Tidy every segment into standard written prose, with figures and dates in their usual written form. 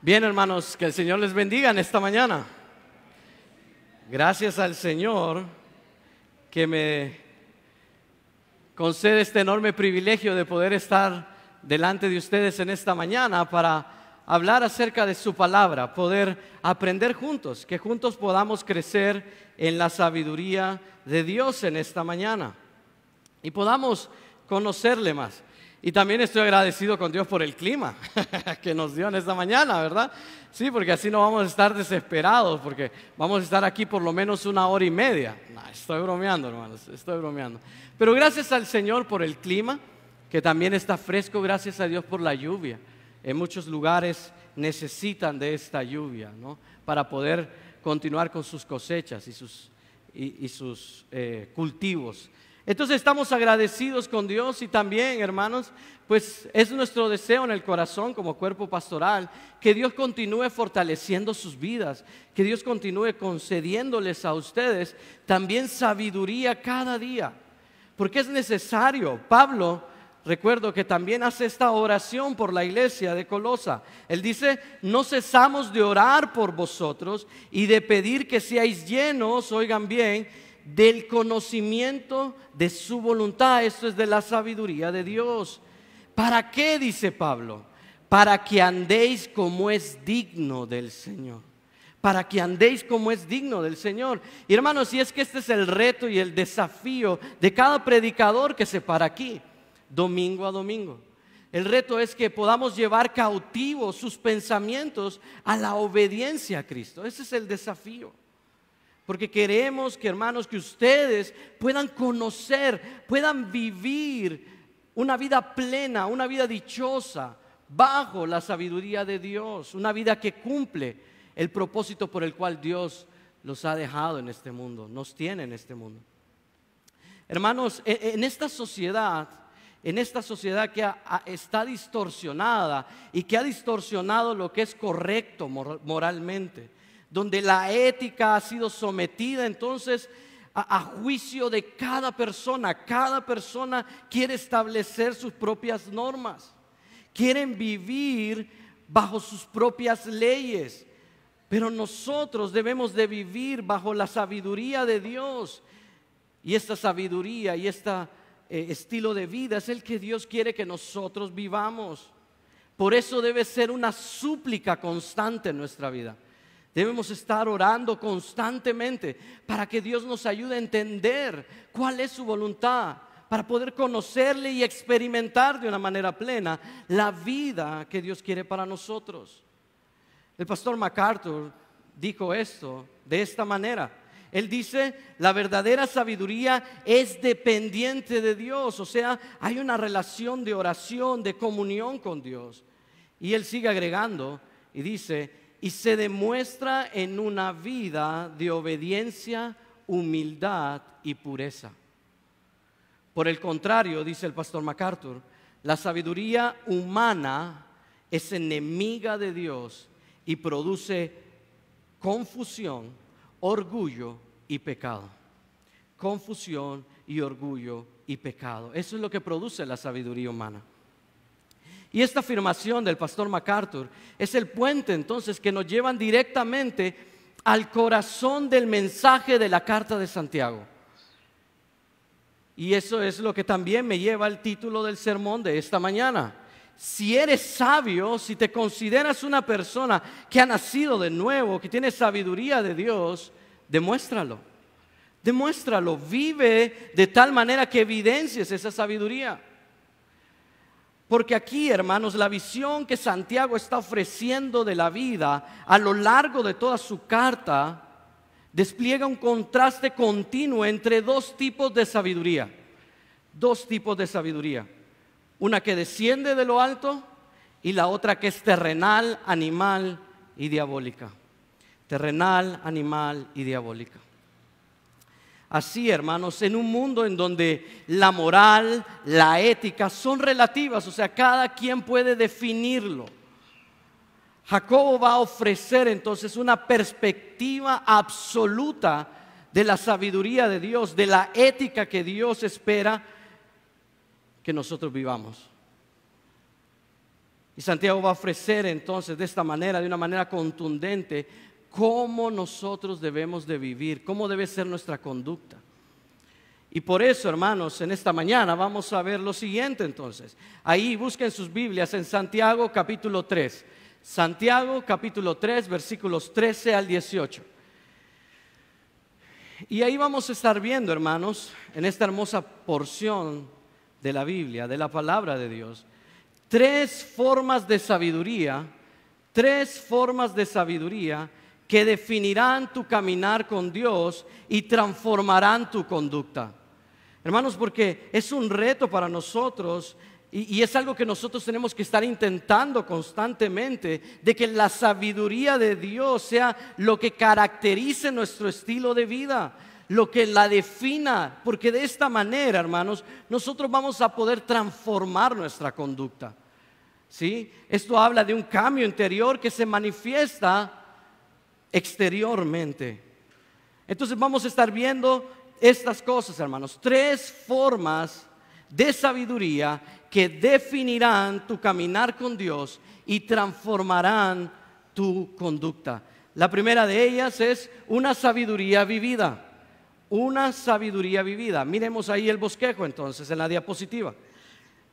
Bien, hermanos, que el Señor les bendiga en esta mañana. Gracias al Señor que me concede este enorme privilegio de poder estar delante de ustedes en esta mañana para hablar acerca de su palabra, poder aprender juntos, que juntos podamos crecer en la sabiduría de Dios en esta mañana y podamos conocerle más. Y también estoy agradecido con Dios por el clima que nos dio en esta mañana, ¿verdad? Sí, porque así no vamos a estar desesperados, porque vamos a estar aquí por lo menos 1 hora y media. No, estoy bromeando, hermanos, estoy bromeando. Pero gracias al Señor por el clima, que también está fresco, gracias a Dios por la lluvia. En muchos lugares necesitan de esta lluvia, ¿no? Para poder continuar con sus cosechas y sus cultivos. Entonces estamos agradecidos con Dios y también, hermanos, pues es nuestro deseo en el corazón como cuerpo pastoral que Dios continúe fortaleciendo sus vidas, que Dios continúe concediéndoles a ustedes también sabiduría cada día, porque es necesario. Pablo, recuerdo que también hace esta oración por la iglesia de Colosa. Él dice: no cesamos de orar por vosotros y de pedir que seáis llenos, oigan bien, del conocimiento de su voluntad. Esto es de la sabiduría de Dios. ¿Para qué? Dice Pablo. Para que andéis como es digno del Señor. Para que andéis como es digno del Señor. Y hermanos, y es que este es el reto y el desafío de cada predicador que se para aquí, domingo a domingo. El reto es que podamos llevar cautivos sus pensamientos a la obediencia a Cristo. Ese es el desafío. Porque queremos que, hermanos, que ustedes puedan conocer, puedan vivir una vida plena, una vida dichosa, bajo la sabiduría de Dios, una vida que cumple el propósito por el cual Dios los ha dejado en este mundo, nos tiene en este mundo. Hermanos, en esta sociedad que está distorsionada y que ha distorsionado lo que es correcto moralmente, donde la ética ha sido sometida entonces a juicio de cada persona quiere establecer sus propias normas, quieren vivir bajo sus propias leyes, pero nosotros debemos de vivir bajo la sabiduría de Dios, y esta sabiduría y este estilo de vida es el que Dios quiere que nosotros vivamos. Por eso debe ser una súplica constante en nuestra vida. Debemos estar orando constantemente para que Dios nos ayude a entender cuál es su voluntad, para poder conocerle y experimentar de una manera plena la vida que Dios quiere para nosotros. El pastor MacArthur dijo esto de esta manera. Él dice: la verdadera sabiduría es dependiente de Dios, o sea, hay una relación de oración, de comunión con Dios. Y él sigue agregando y dice: y se demuestra en una vida de obediencia, humildad y pureza. Por el contrario, dice el pastor MacArthur, la sabiduría humana es enemiga de Dios y produce confusión, orgullo y pecado. Confusión y orgullo y pecado. Eso es lo que produce la sabiduría humana. Y esta afirmación del pastor MacArthur es el puente entonces que nos llevan directamente al corazón del mensaje de la carta de Santiago. Y eso es lo que también me lleva al título del sermón de esta mañana. Si eres sabio, si te consideras una persona que ha nacido de nuevo, que tiene sabiduría de Dios, demuéstralo. Demuéstralo, vive de tal manera que evidencies esa sabiduría. Porque aquí, hermanos, la visión que Santiago está ofreciendo de la vida a lo largo de toda su carta despliega un contraste continuo entre dos tipos de sabiduría. Dos tipos de sabiduría. Una que desciende de lo alto y la otra que es terrenal, animal y diabólica. Terrenal, animal y diabólica. Así, hermanos, en un mundo en donde la moral, la ética son relativas, o sea, cada quien puede definirlo. Jacobo va a ofrecer entonces una perspectiva absoluta de la sabiduría de Dios, de la ética que Dios espera que nosotros vivamos. Y Santiago va a ofrecer entonces de esta manera, de una manera contundente, cómo nosotros debemos de vivir, cómo debe ser nuestra conducta. Y por eso, hermanos, en esta mañana vamos a ver lo siguiente entonces. Ahí busquen sus Biblias en Santiago capítulo 3. Santiago capítulo 3, versículos 13 al 18. Y ahí vamos a estar viendo, hermanos, en esta hermosa porción de la Biblia, de la palabra de Dios, tres formas de sabiduría que definirán tu caminar con Dios y transformarán tu conducta. Hermanos, porque es un reto para nosotros y es algo que nosotros tenemos que estar intentando constantemente, de que la sabiduría de Dios sea lo que caracterice nuestro estilo de vida, lo que la defina, porque de esta manera, hermanos, nosotros vamos a poder transformar nuestra conducta. ¿Sí? Esto habla de un cambio interior que se manifiesta exteriormente. Entonces vamos a estar viendo estas cosas, hermanos, tres formas de sabiduría que definirán tu caminar con Dios y transformarán tu conducta. La primera de ellas es una sabiduría vivida. Una sabiduría vivida. Miremos ahí el bosquejo entonces en la diapositiva.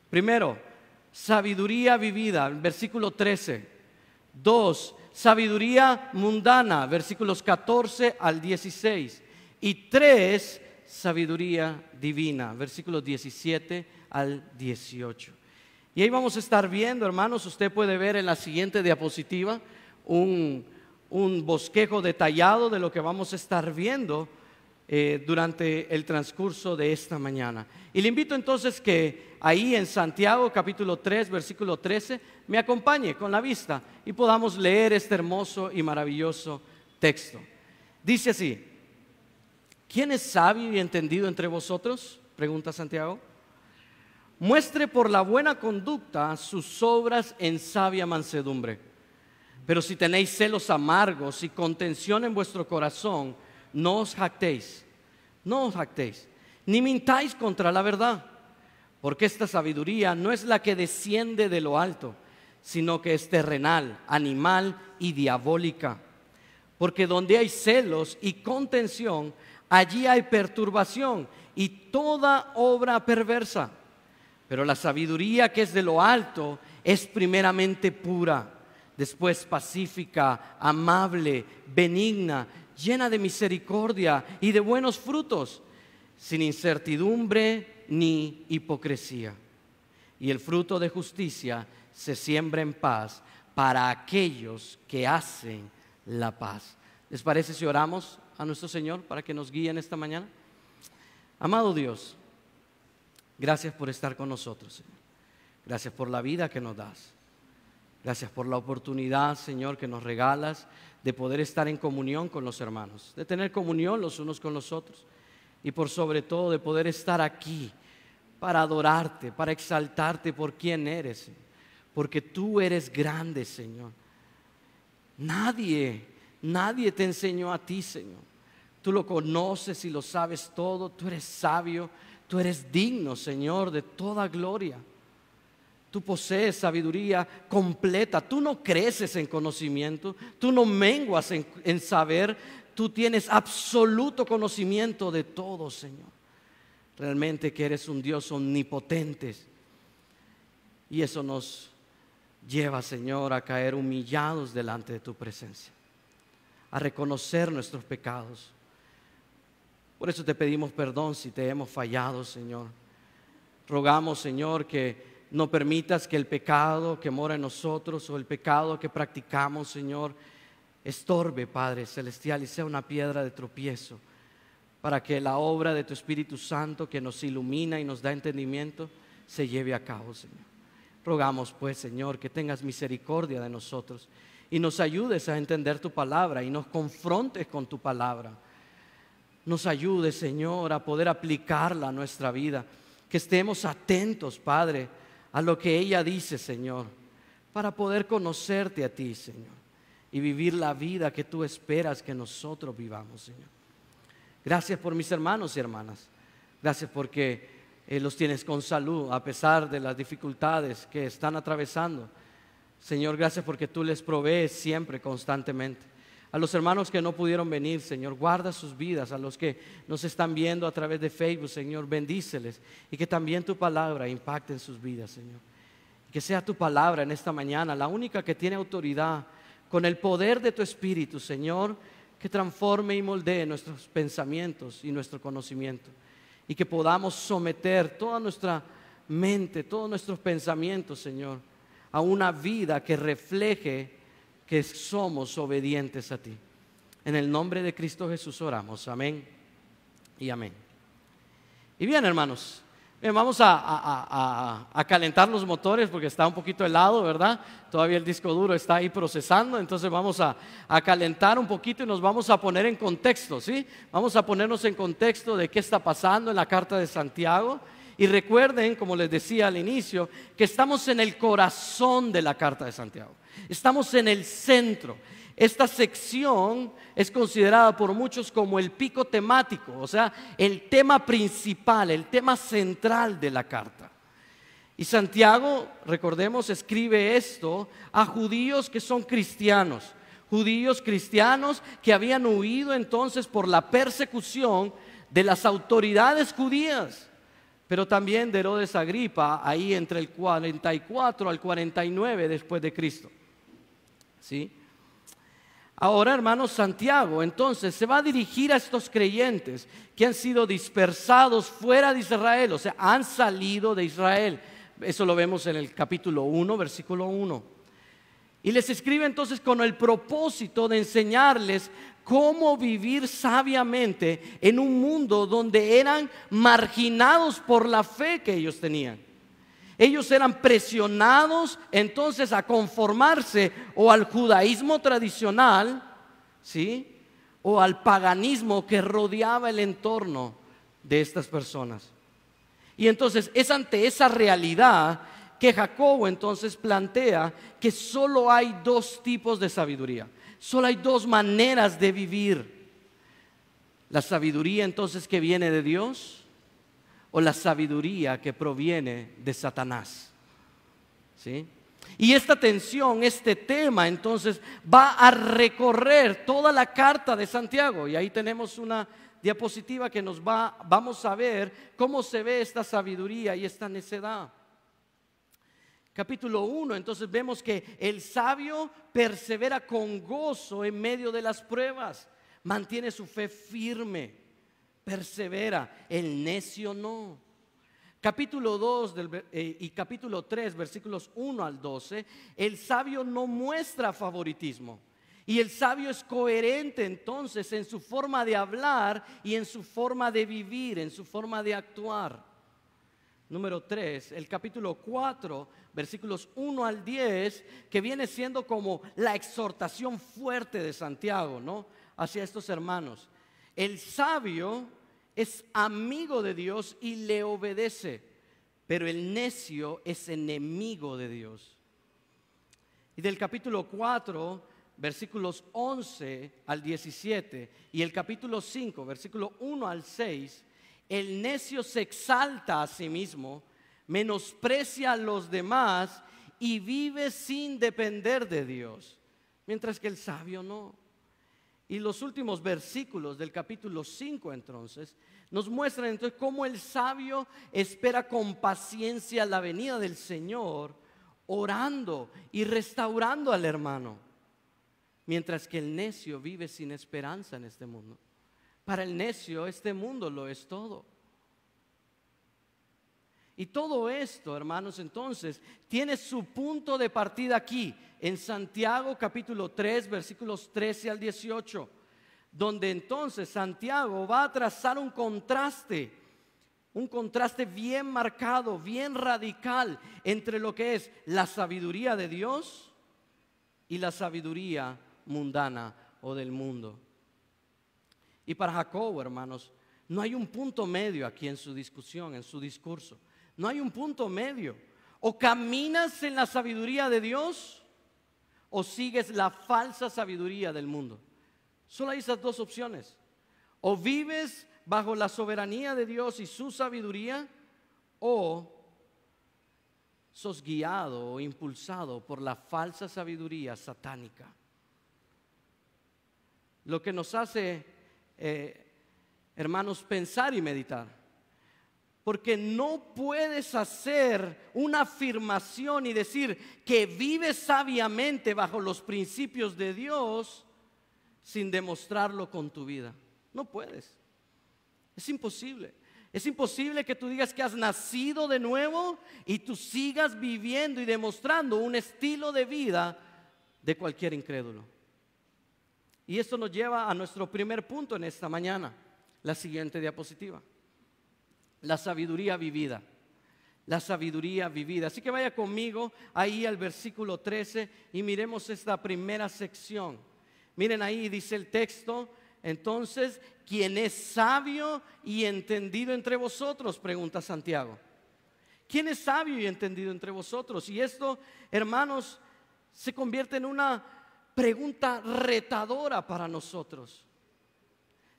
Primero, sabiduría vivida, versículo 13. 2, sabiduría mundana, versículos 14 al 16. Y 3, sabiduría divina, versículos 17 al 18. Y ahí vamos a estar viendo, hermanos, usted puede ver en la siguiente diapositiva un bosquejo detallado de lo que vamos a estar viendo durante el transcurso de esta mañana. Y le invito entonces que ahí en Santiago capítulo 3 versículo 13 me acompañe con la vista y podamos leer este hermoso y maravilloso texto. Dice así: ¿quién es sabio y entendido entre vosotros?, pregunta Santiago. Muestre por la buena conducta sus obras en sabia mansedumbre. Pero si tenéis celos amargos y contención en vuestro corazón, no os jactéis, ni mintáis contra la verdad, porque esta sabiduría no es la que desciende de lo alto, sino que es terrenal, animal y diabólica. Porque donde hay celos y contención, allí hay perturbación y toda obra perversa. Pero la sabiduría que es de lo alto es primeramente pura, después pacífica, amable, benigna, llena de misericordia y de buenos frutos, sin incertidumbre ni hipocresía. Y el fruto de justicia se siembra en paz para aquellos que hacen la paz. ¿Les parece si oramos a nuestro Señor para que nos guíe en esta mañana? Amado Dios, gracias por estar con nosotros, Señor. Gracias por la vida que nos das. Gracias por la oportunidad, Señor, que nos regalas de poder estar en comunión con los hermanos, de tener comunión los unos con los otros y por sobre todo de poder estar aquí para adorarte, para exaltarte por quién eres, Señor. Porque tú eres grande, Señor. Nadie te enseñó a ti, Señor. Tú lo conoces y lo sabes todo. Tú eres sabio, tú eres digno, Señor, de toda gloria. Tú posees sabiduría completa. Tú no creces en conocimiento, tú no menguas en saber. Tú tienes absoluto conocimiento de todo, Señor. Realmente que eres un Dios omnipotente. Y eso nos lleva, Señor, a caer humillados delante de tu presencia, a reconocer nuestros pecados. Por eso te pedimos perdón si te hemos fallado, Señor. Rogamos, Señor, que no permitas que el pecado que mora en nosotros o el pecado que practicamos, Señor, estorbe, Padre Celestial, y sea una piedra de tropiezo para que la obra de tu Espíritu Santo, que nos ilumina y nos da entendimiento, se lleve a cabo, Señor. Rogamos pues, Señor, que tengas misericordia de nosotros y nos ayudes a entender tu palabra y nos confrontes con tu palabra. Nos ayudes, Señor, a poder aplicarla a nuestra vida, que estemos atentos, Padre, a lo que ella dice, Señor, para poder conocerte a ti, Señor, y vivir la vida que tú esperas que nosotros vivamos, Señor. Gracias por mis hermanos y hermanas. Gracias porque los tienes con salud a pesar de las dificultades que están atravesando. Señor, gracias porque tú les provees siempre, constantemente. A los hermanos que no pudieron venir, Señor, guarda sus vidas. A los que nos están viendo a través de Facebook, Señor, bendíceles. Y que también tu palabra impacte en sus vidas, Señor. Que sea tu palabra en esta mañana, la única que tiene autoridad, con el poder de tu Espíritu, Señor, que transforme y moldee nuestros pensamientos y nuestro conocimiento. Y que podamos someter toda nuestra mente, todos nuestros pensamientos, Señor, a una vida que refleje que somos obedientes a ti. En el nombre de Cristo Jesús oramos, amén y amén. Y bien, hermanos, bien, vamos a calentar los motores porque está un poquito helado, ¿verdad? Todavía el disco duro está ahí procesando, entonces vamos a calentar un poquito y nos vamos a poner en contexto, ¿sí? Vamos a ponernos en contexto de qué está pasando en la carta de Santiago. Y recuerden, como les decía al inicio, que estamos en el corazón de la carta de Santiago. Estamos en el centro. Esta sección es considerada por muchos como el pico temático, o sea, el tema principal, el tema central de la carta. Y Santiago, recordemos, escribe esto a judíos que son cristianos. Judíos cristianos que habían huido entonces por la persecución de las autoridades judías. Pero también de Herodes Agripa, ahí entre el 44 al 49 después de Cristo. ¿Sí? Ahora, hermanos, Santiago entonces se va a dirigir a estos creyentes que han sido dispersados fuera de Israel, o sea, han salido de Israel. Eso lo vemos en el capítulo 1, versículo 1. Y les escribe entonces con el propósito de enseñarles cómo vivir sabiamente en un mundo donde eran marginados por la fe que ellos tenían. Ellos eran presionados entonces a conformarse o al judaísmo tradicional, ¿sí? O al paganismo que rodeaba el entorno de estas personas. Y entonces es ante esa realidad que Jacobo entonces plantea que solo hay dos tipos de sabiduría. Solo hay dos maneras de vivir. La sabiduría entonces que viene de Dios o la sabiduría que proviene de Satanás. ¿Sí? Y esta tensión, este tema entonces va a recorrer toda la carta de Santiago. Y ahí tenemos una diapositiva que vamos a ver cómo se ve esta sabiduría y esta necedad. Capítulo 1, entonces vemos que el sabio persevera con gozo en medio de las pruebas, mantiene su fe firme, persevera, el necio no. Capítulo 2 y capítulo 3, versículos 1 al 12, el sabio no muestra favoritismo y el sabio es coherente entonces en su forma de hablar y en su forma de vivir, en su forma de actuar. Número 3, el capítulo 4, versículos 1 al 10, que viene siendo como la exhortación fuerte de Santiago, ¿no? Hacia estos hermanos. El sabio es amigo de Dios y le obedece, pero el necio es enemigo de Dios. Y del capítulo 4, versículos 11 al 17, y el capítulo 5, versículo 1 al 6, el necio se exalta a sí mismo, menosprecia a los demás y vive sin depender de Dios, mientras que el sabio no. Y los últimos versículos del capítulo 5 entonces nos muestran entonces cómo el sabio espera con paciencia la venida del Señor, orando y restaurando al hermano, mientras que el necio vive sin esperanza en este mundo. Para el necio este mundo lo es todo. Y todo esto, hermanos, entonces tiene su punto de partida aquí, en Santiago capítulo 3, versículos 13 al 18, donde entonces Santiago va a trazar un contraste bien marcado, bien radical entre lo que es la sabiduría de Dios y la sabiduría mundana o del mundo. Y para Jacobo, hermanos, no hay un punto medio aquí en su discusión, en su discurso. No hay un punto medio. O caminas en la sabiduría de Dios o sigues la falsa sabiduría del mundo. Solo hay esas dos opciones. O vives bajo la soberanía de Dios y su sabiduría, o sos guiado o impulsado por la falsa sabiduría satánica. Lo que nos hace, hermanos, pensar y meditar. Porque no puedes hacer una afirmación y decir que vives sabiamente bajo los principios de Dios sin demostrarlo con tu vida. No puedes. Es imposible. Es imposible que tú digas que has nacido de nuevo y tú sigas viviendo y demostrando un estilo de vida de cualquier incrédulo. Y esto nos lleva a nuestro primer punto en esta mañana, la siguiente diapositiva. La sabiduría vivida. La sabiduría vivida. Así que vaya conmigo ahí al versículo 13 y miremos esta primera sección. Miren ahí, dice el texto: entonces, ¿quién es sabio y entendido entre vosotros?, pregunta Santiago. ¿Quién es sabio y entendido entre vosotros? Y esto, hermanos, se convierte en una pregunta retadora para nosotros.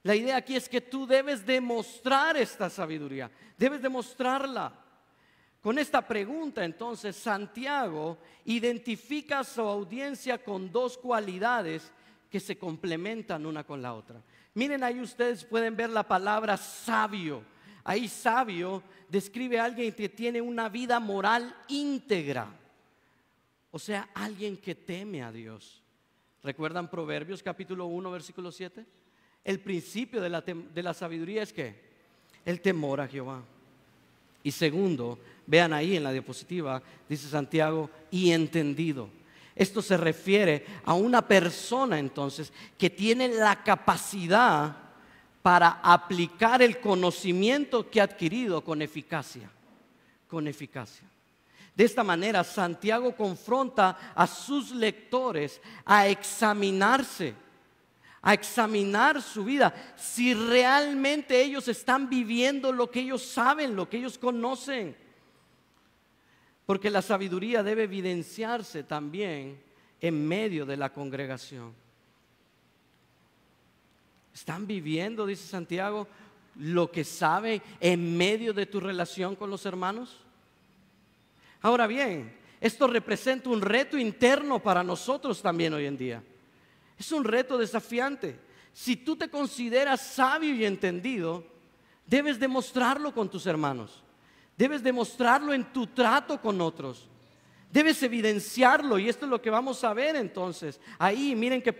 La idea aquí es que tú debes demostrar esta sabiduría, debes demostrarla. Con esta pregunta, entonces, Santiago identifica a su audiencia con dos cualidades que se complementan una con la otra. Miren, ahí ustedes pueden ver la palabra sabio. Ahí sabio describe a alguien que tiene una vida moral íntegra, o sea, alguien que teme a Dios. ¿Recuerdan Proverbios capítulo 1 versículo 7? El principio de la sabiduría es que el temor a Jehová. Y segundo, vean ahí en la diapositiva, dice Santiago, y entendido. Esto se refiere a una persona entonces que tiene la capacidad para aplicar el conocimiento que ha adquirido con eficacia. Con eficacia. De esta manera, Santiago confronta a sus lectores a examinarse, a examinar su vida, si realmente ellos están viviendo lo que ellos saben, lo que ellos conocen. Porque la sabiduría debe evidenciarse también en medio de la congregación. ¿Están viviendo, dice Santiago, lo que saben en medio de tu relación con los hermanos? Ahora bien, esto representa un reto interno para nosotros también hoy en día. Es un reto desafiante. Si tú te consideras sabio y entendido, debes demostrarlo con tus hermanos. Debes demostrarlo en tu trato con otros. Debes evidenciarlo, y esto es lo que vamos a ver entonces. Ahí miren que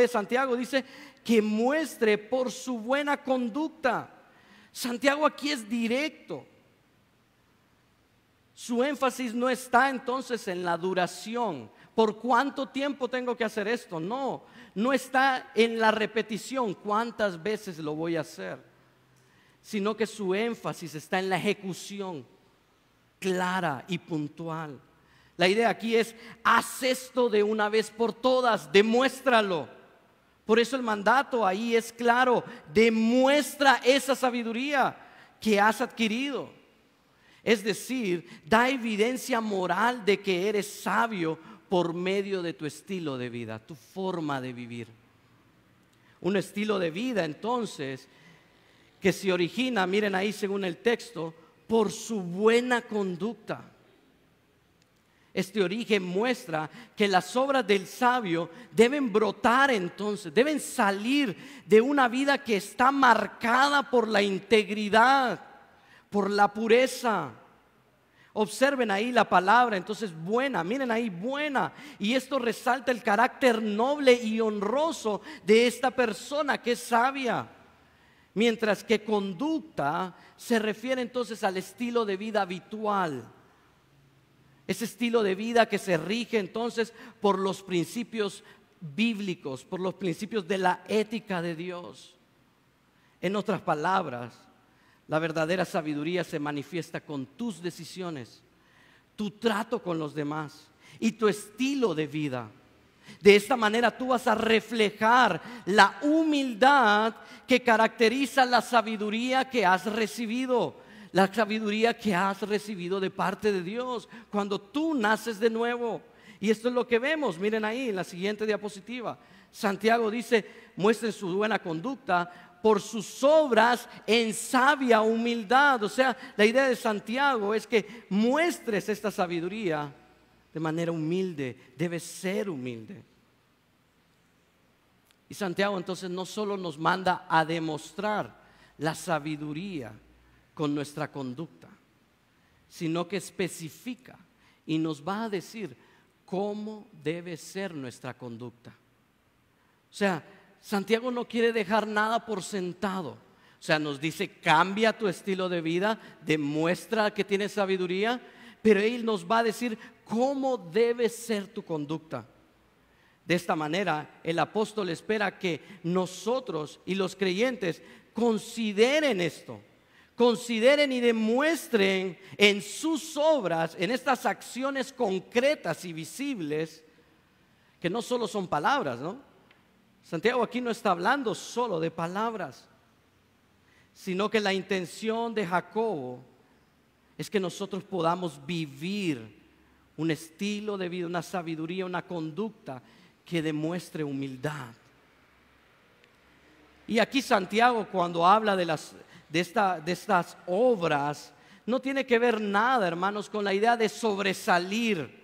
Santiago dice que muestre por su buena conducta. Santiago aquí es directo. Su énfasis no está entonces en la duración. ¿Por cuánto tiempo tengo que hacer esto? No está en la repetición, cuántas veces lo voy a hacer, sino que su énfasis está en la ejecución clara y puntual. La idea aquí es: haz esto de una vez por todas, demuéstralo. Por eso el mandato ahí es claro: demuestra esa sabiduría que has adquirido. Es decir, da evidencia moral de que eres sabio por medio de tu estilo de vida, tu forma de vivir. Un estilo de vida entonces que se origina, miren ahí según el texto, por su buena conducta. Este origen muestra que las obras del sabio deben brotar entonces, deben salir de una vida que está marcada por la integridad, por la pureza. Observen ahí la palabra, entonces buena, miren ahí buena. Y esto resalta el carácter noble y honroso de esta persona que es sabia. Mientras que conducta se refiere entonces al estilo de vida habitual. Ese estilo de vida que se rige entonces por los principios bíblicos, por los principios de la ética de Dios. En otras palabras, la verdadera sabiduría se manifiesta con tus decisiones, tu trato con los demás y tu estilo de vida. De esta manera tú vas a reflejar la humildad que caracteriza la sabiduría que has recibido, la sabiduría que has recibido de parte de Dios cuando tú naces de nuevo. Y esto es lo que vemos, miren ahí en la siguiente diapositiva. Santiago dice, muestren su buena conducta por sus obras en sabia humildad. O sea, la idea de Santiago es que muestres esta sabiduría de manera humilde, debes ser humilde. Y Santiago entonces no solo nos manda a demostrar la sabiduría con nuestra conducta, sino que especifica y nos va a decir cómo debe ser nuestra conducta. O sea, Santiago no quiere dejar nada por sentado. O sea, nos dice, cambia tu estilo de vida, demuestra que tienes sabiduría, pero Él nos va a decir cómo debe ser tu conducta. De esta manera, el apóstol espera que nosotros y los creyentes consideren esto, consideren y demuestren en sus obras, en estas acciones concretas y visibles, que no solo son palabras, ¿no? Santiago aquí no está hablando solo de palabras, sino que la intención de Jacobo es que nosotros podamos vivir un estilo de vida, una sabiduría, una conducta que demuestre humildad. Y aquí Santiago, cuando habla de estas obras, no tiene que ver nada, hermanos, con la idea de sobresalir.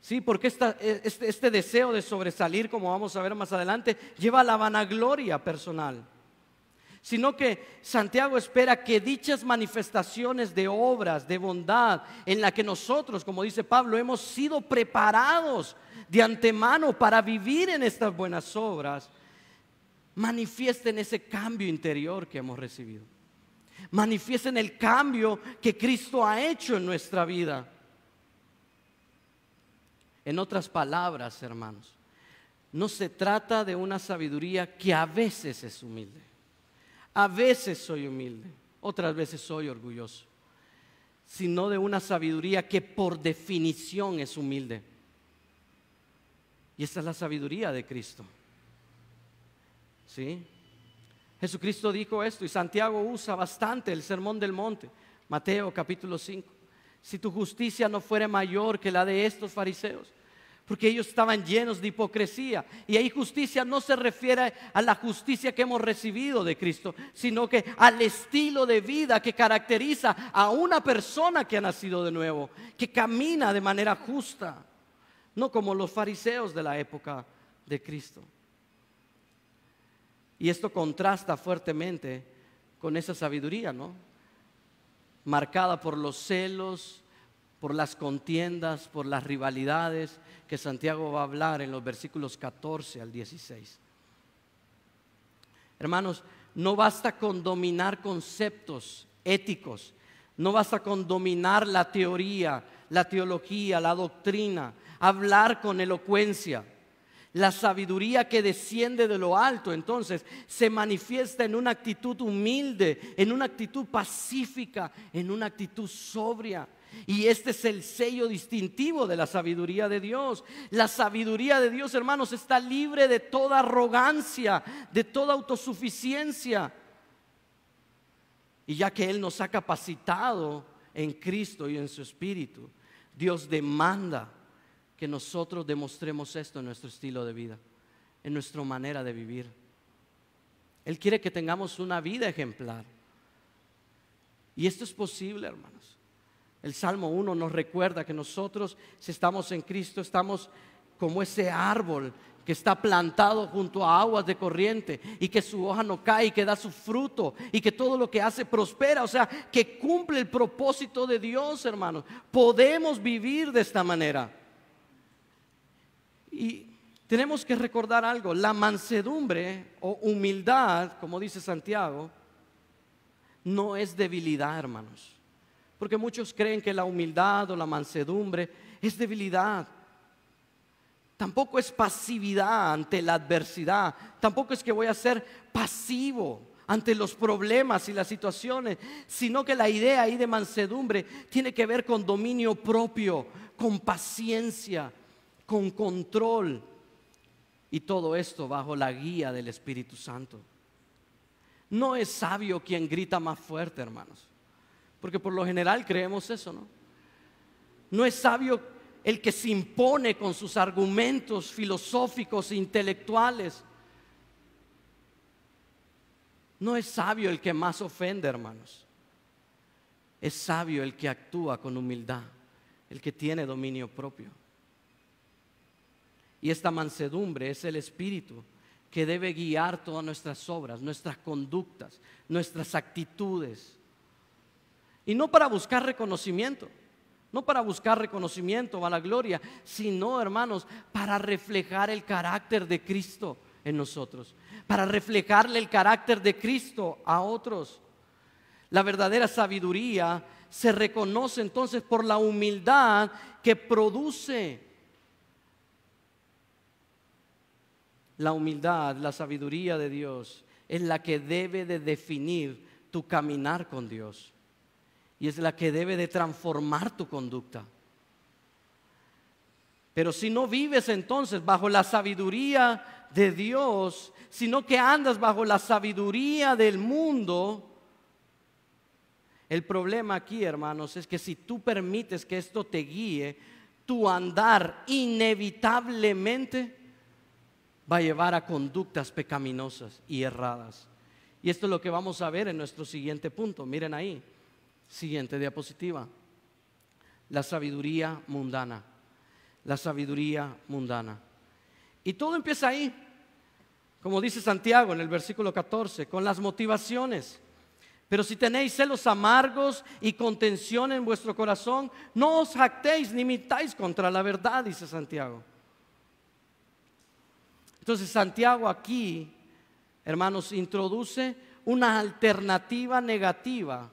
Sí, porque este deseo de sobresalir, como vamos a ver más adelante, lleva a la vanagloria personal. Sino que Santiago espera que dichas manifestaciones de obras, de bondad, en la que nosotros, como dice Pablo, hemos sido preparados de antemano para vivir en estas buenas obras, manifiesten ese cambio interior que hemos recibido. Manifiesten el cambio que Cristo ha hecho en nuestra vida. En otras palabras, hermanos, no se trata de una sabiduría que a veces es humilde. A veces soy humilde, otras veces soy orgulloso, sino de una sabiduría que por definición es humilde. Y esta es la sabiduría de Cristo. ¿Sí? Jesucristo dijo esto y Santiago usa bastante el Sermón del Monte, Mateo capítulo 5. Si tu justicia no fuera mayor que la de estos fariseos, porque ellos estaban llenos de hipocresía. Y ahí justicia no se refiere a la justicia que hemos recibido de Cristo, sino que al estilo de vida que caracteriza a una persona que ha nacido de nuevo, que camina de manera justa, no como los fariseos de la época de Cristo. Y esto contrasta fuertemente con esa sabiduría, ¿no? Marcada por los celos, por las contiendas, por las rivalidades que Santiago va a hablar en los versículos 14 al 16. Hermanos, no basta con dominar conceptos éticos, no basta con dominar la teoría, la teología, la doctrina, hablar con elocuencia. La sabiduría que desciende de lo alto, entonces, se manifiesta en una actitud humilde, en una actitud pacífica, en una actitud sobria. Y este es el sello distintivo de la sabiduría de Dios. La sabiduría de Dios, hermanos, está libre de toda arrogancia, de toda autosuficiencia. Y ya que Él nos ha capacitado en Cristo y en su Espíritu, Dios demanda que nosotros demostremos esto en nuestro estilo de vida, en nuestra manera de vivir. Él quiere que tengamos una vida ejemplar. Y esto es posible, hermanos. El Salmo 1 nos recuerda que nosotros, si estamos en Cristo, estamos como ese árbol que está plantado junto a aguas de corriente y que su hoja no cae y que da su fruto y que todo lo que hace prospera. O sea, que cumple el propósito de Dios, hermanos. Podemos vivir de esta manera. Y tenemos que recordar algo, la mansedumbre o humildad, como dice Santiago, no es debilidad, hermanos. Porque muchos creen que la humildad o la mansedumbre es debilidad. Tampoco es pasividad ante la adversidad, tampoco es que voy a ser pasivo ante los problemas y las situaciones, sino que la idea ahí de mansedumbre tiene que ver con dominio propio, con paciencia, con control, y todo esto bajo la guía del Espíritu Santo. No es sabio quien grita más fuerte, hermanos, porque por lo general creemos eso, ¿no? No es sabio el que se impone con sus argumentos filosóficos e intelectuales. No es sabio el que más ofende, hermanos. Es sabio el que actúa con humildad, el que tiene dominio propio. Y esta mansedumbre es el espíritu que debe guiar todas nuestras obras, nuestras conductas, nuestras actitudes. Y no para buscar reconocimiento, no para buscar reconocimiento o vanagloria, sino, hermanos, para reflejar el carácter de Cristo en nosotros, para reflejarle el carácter de Cristo a otros. La verdadera sabiduría se reconoce entonces por la humildad que produce. La humildad, la sabiduría de Dios es la que debe de definir tu caminar con Dios y es la que debe de transformar tu conducta. Pero si no vives entonces bajo la sabiduría de Dios, sino que andas bajo la sabiduría del mundo, el problema aquí, hermanos, es que si tú permites que esto te guíe, tu andar inevitablemente va a llevar a conductas pecaminosas y erradas. Y esto es lo que vamos a ver en nuestro siguiente punto. Miren ahí, siguiente diapositiva. La sabiduría mundana. La sabiduría mundana. Y todo empieza ahí, como dice Santiago en el versículo 14, con las motivaciones. Pero si tenéis celos amargos y contención en vuestro corazón, no os jactéis ni mintáis contra la verdad, dice Santiago. Entonces Santiago aquí, hermanos, introduce una alternativa negativa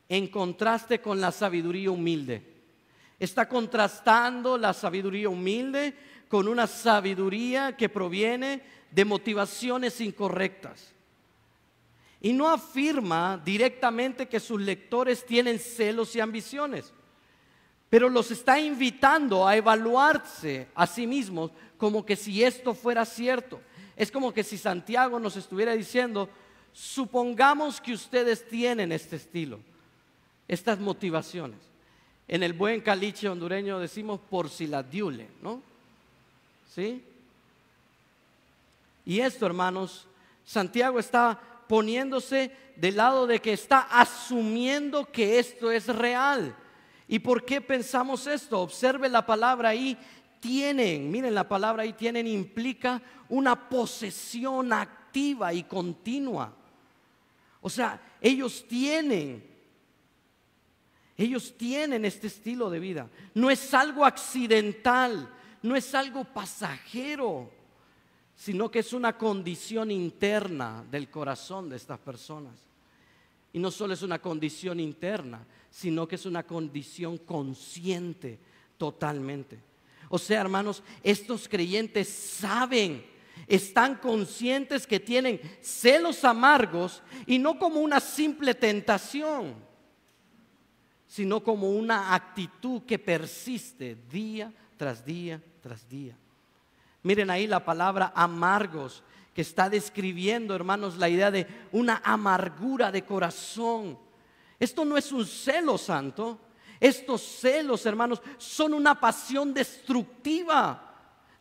en contraste con la sabiduría humilde. Está contrastando la sabiduría humilde con una sabiduría que proviene de motivaciones incorrectas. Y no afirma directamente que sus lectores tienen celos y ambiciones, pero los está invitando a evaluarse a sí mismos como que si esto fuera cierto. Es como que si Santiago nos estuviera diciendo: supongamos que ustedes tienen este estilo, estas motivaciones. En el buen caliche hondureño decimos por si la diule, ¿no? ¿Sí? Y esto, hermanos, Santiago está poniéndose del lado de que está asumiendo que esto es real. ¿Y por qué pensamos esto? Observe la palabra ahí, tienen. Miren, la palabra ahí tienen implica una posesión activa y continua. O sea, ellos tienen este estilo de vida. No es algo accidental, no es algo pasajero, sino que es una condición interna del corazón de estas personas. Y no solo es una condición interna, sino que es una condición consciente totalmente. O sea, hermanos, estos creyentes saben, están conscientes que tienen celos amargos, y no como una simple tentación, sino como una actitud que persiste día tras día tras día. Miren ahí la palabra amargos, que está describiendo, hermanos, la idea de una amargura de corazón. Esto no es un celo santo. Estos celos, hermanos, son una pasión destructiva.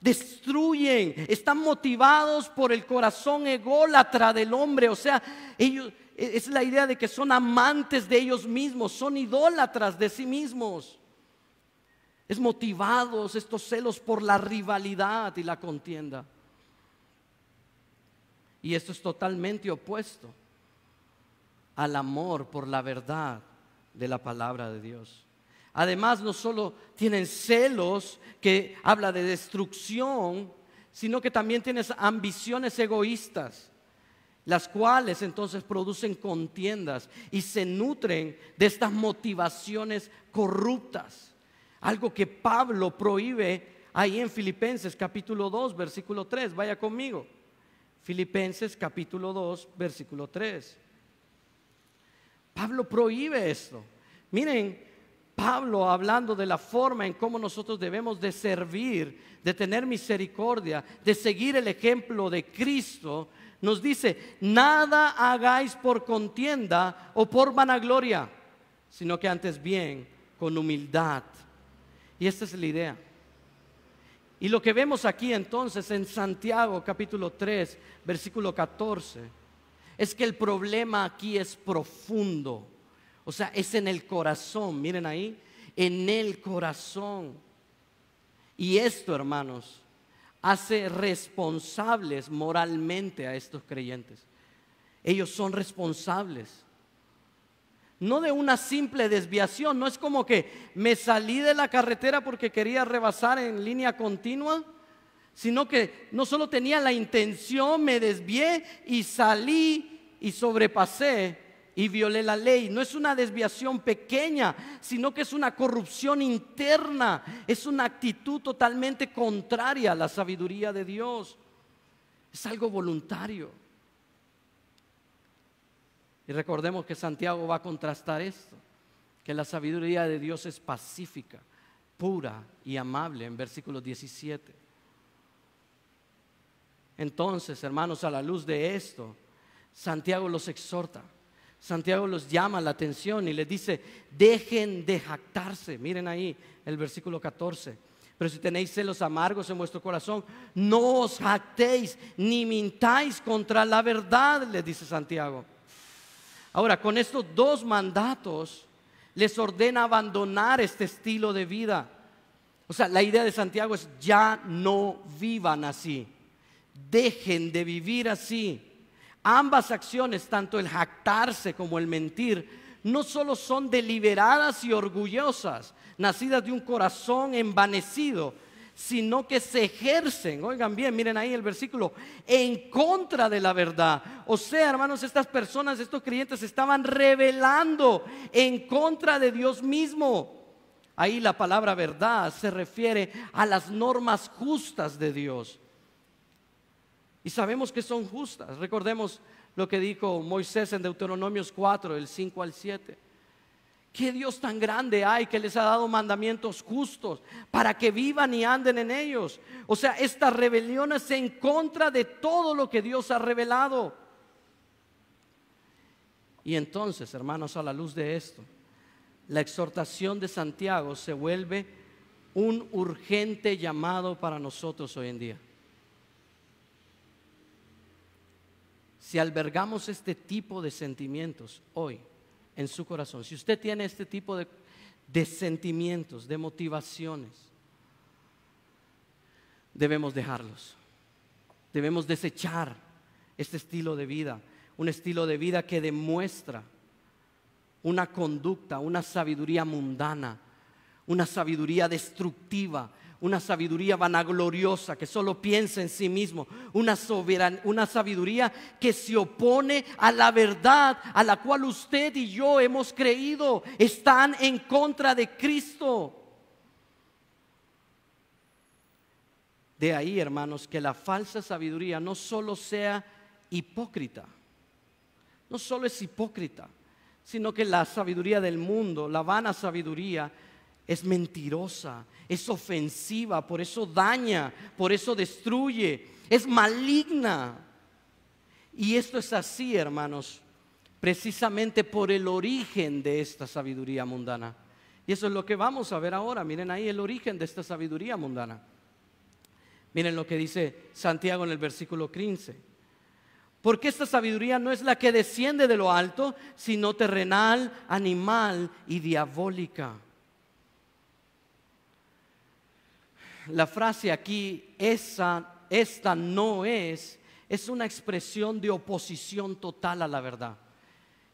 Destruyen, están motivados por el corazón ególatra del hombre. O sea, ellos, es la idea de que son amantes de ellos mismos, son idólatras de sí mismos. Es motivados estos celos por la rivalidad y la contienda. Y esto es totalmente opuesto al amor por la verdad de la palabra de Dios. Además, no solo tienen celos que habla de destrucción, sino que también tienen ambiciones egoístas, las cuales entonces producen contiendas y se nutren de estas motivaciones corruptas. Algo que Pablo prohíbe ahí en Filipenses capítulo 2, versículo 3. Vaya conmigo. Filipenses capítulo 2, versículo 3. Pablo prohíbe esto. Miren, Pablo hablando de la forma en cómo nosotros debemos de servir, de tener misericordia, de seguir el ejemplo de Cristo, nos dice: nada hagáis por contienda o por vanagloria, sino que antes bien con humildad, Y esta es la idea. Y lo que vemos aquí entonces en Santiago capítulo 3, versículo 14, es que el problema aquí es profundo. O sea, es en el corazón, miren ahí, en el corazón. Y esto, hermanos, hace responsables moralmente a estos creyentes. Ellos son responsables. No de una simple desviación, no es como que me salí de la carretera porque quería rebasar en línea continua, sino que no solo tenía la intención, me desvié y salí y sobrepasé y violé la ley. No es una desviación pequeña, sino que es una corrupción interna, es una actitud totalmente contraria a la sabiduría de Dios. Es algo voluntario. Y recordemos que Santiago va a contrastar esto, que la sabiduría de Dios es pacífica, pura y amable, en versículo 17. Entonces, hermanos, a la luz de esto, Santiago los exhorta, Santiago los llama la atención y les dice: dejen de jactarse. Miren ahí el versículo 14. Pero si tenéis celos amargos en vuestro corazón, no os jactéis ni mintáis contra la verdad, les dice Santiago. Ahora, con estos dos mandatos les ordena abandonar este estilo de vida. O sea, la idea de Santiago es: ya no vivan así, dejen de vivir así. Ambas acciones, tanto el jactarse como el mentir, no solo son deliberadas y orgullosas, nacidas de un corazón envanecido, sino que se ejercen, oigan bien, miren ahí el versículo, en contra de la verdad. O sea, hermanos, estas personas, estos creyentes se estaban rebelando en contra de Dios mismo. Ahí la palabra verdad se refiere a las normas justas de Dios. Y sabemos que son justas. Recordemos lo que dijo Moisés en Deuteronomios 4, del 5 al 7. ¿Qué Dios tan grande hay que les ha dado mandamientos justos para que vivan y anden en ellos? O sea, esta rebelión es en contra de todo lo que Dios ha revelado. Y entonces, hermanos, a la luz de esto, la exhortación de Santiago se vuelve un urgente llamado para nosotros hoy en día. Si albergamos este tipo de sentimientos hoy en su corazón, si usted tiene este tipo de sentimientos, de motivaciones, debemos dejarlos. Debemos desechar este estilo de vida, un estilo de vida que demuestra una conducta, una sabiduría mundana, una sabiduría destructiva, una sabiduría vanagloriosa que solo piensa en sí mismo, una sabiduría que se opone a la verdad a la cual usted y yo hemos creído. Están en contra de Cristo. De ahí, hermanos, que la falsa sabiduría no solo sea hipócrita, no solo es hipócrita, sino que la sabiduría del mundo, la vana sabiduría, es mentirosa, es ofensiva, por eso daña, por eso destruye, es maligna. Y esto es así, hermanos, precisamente por el origen de esta sabiduría mundana. Y eso es lo que vamos a ver ahora. Miren ahí el origen de esta sabiduría mundana. Miren lo que dice Santiago en el versículo 15. Porque esta sabiduría no es la que desciende de lo alto, sino terrenal, animal y diabólica. La frase aquí, esta no es una expresión de oposición total a la verdad.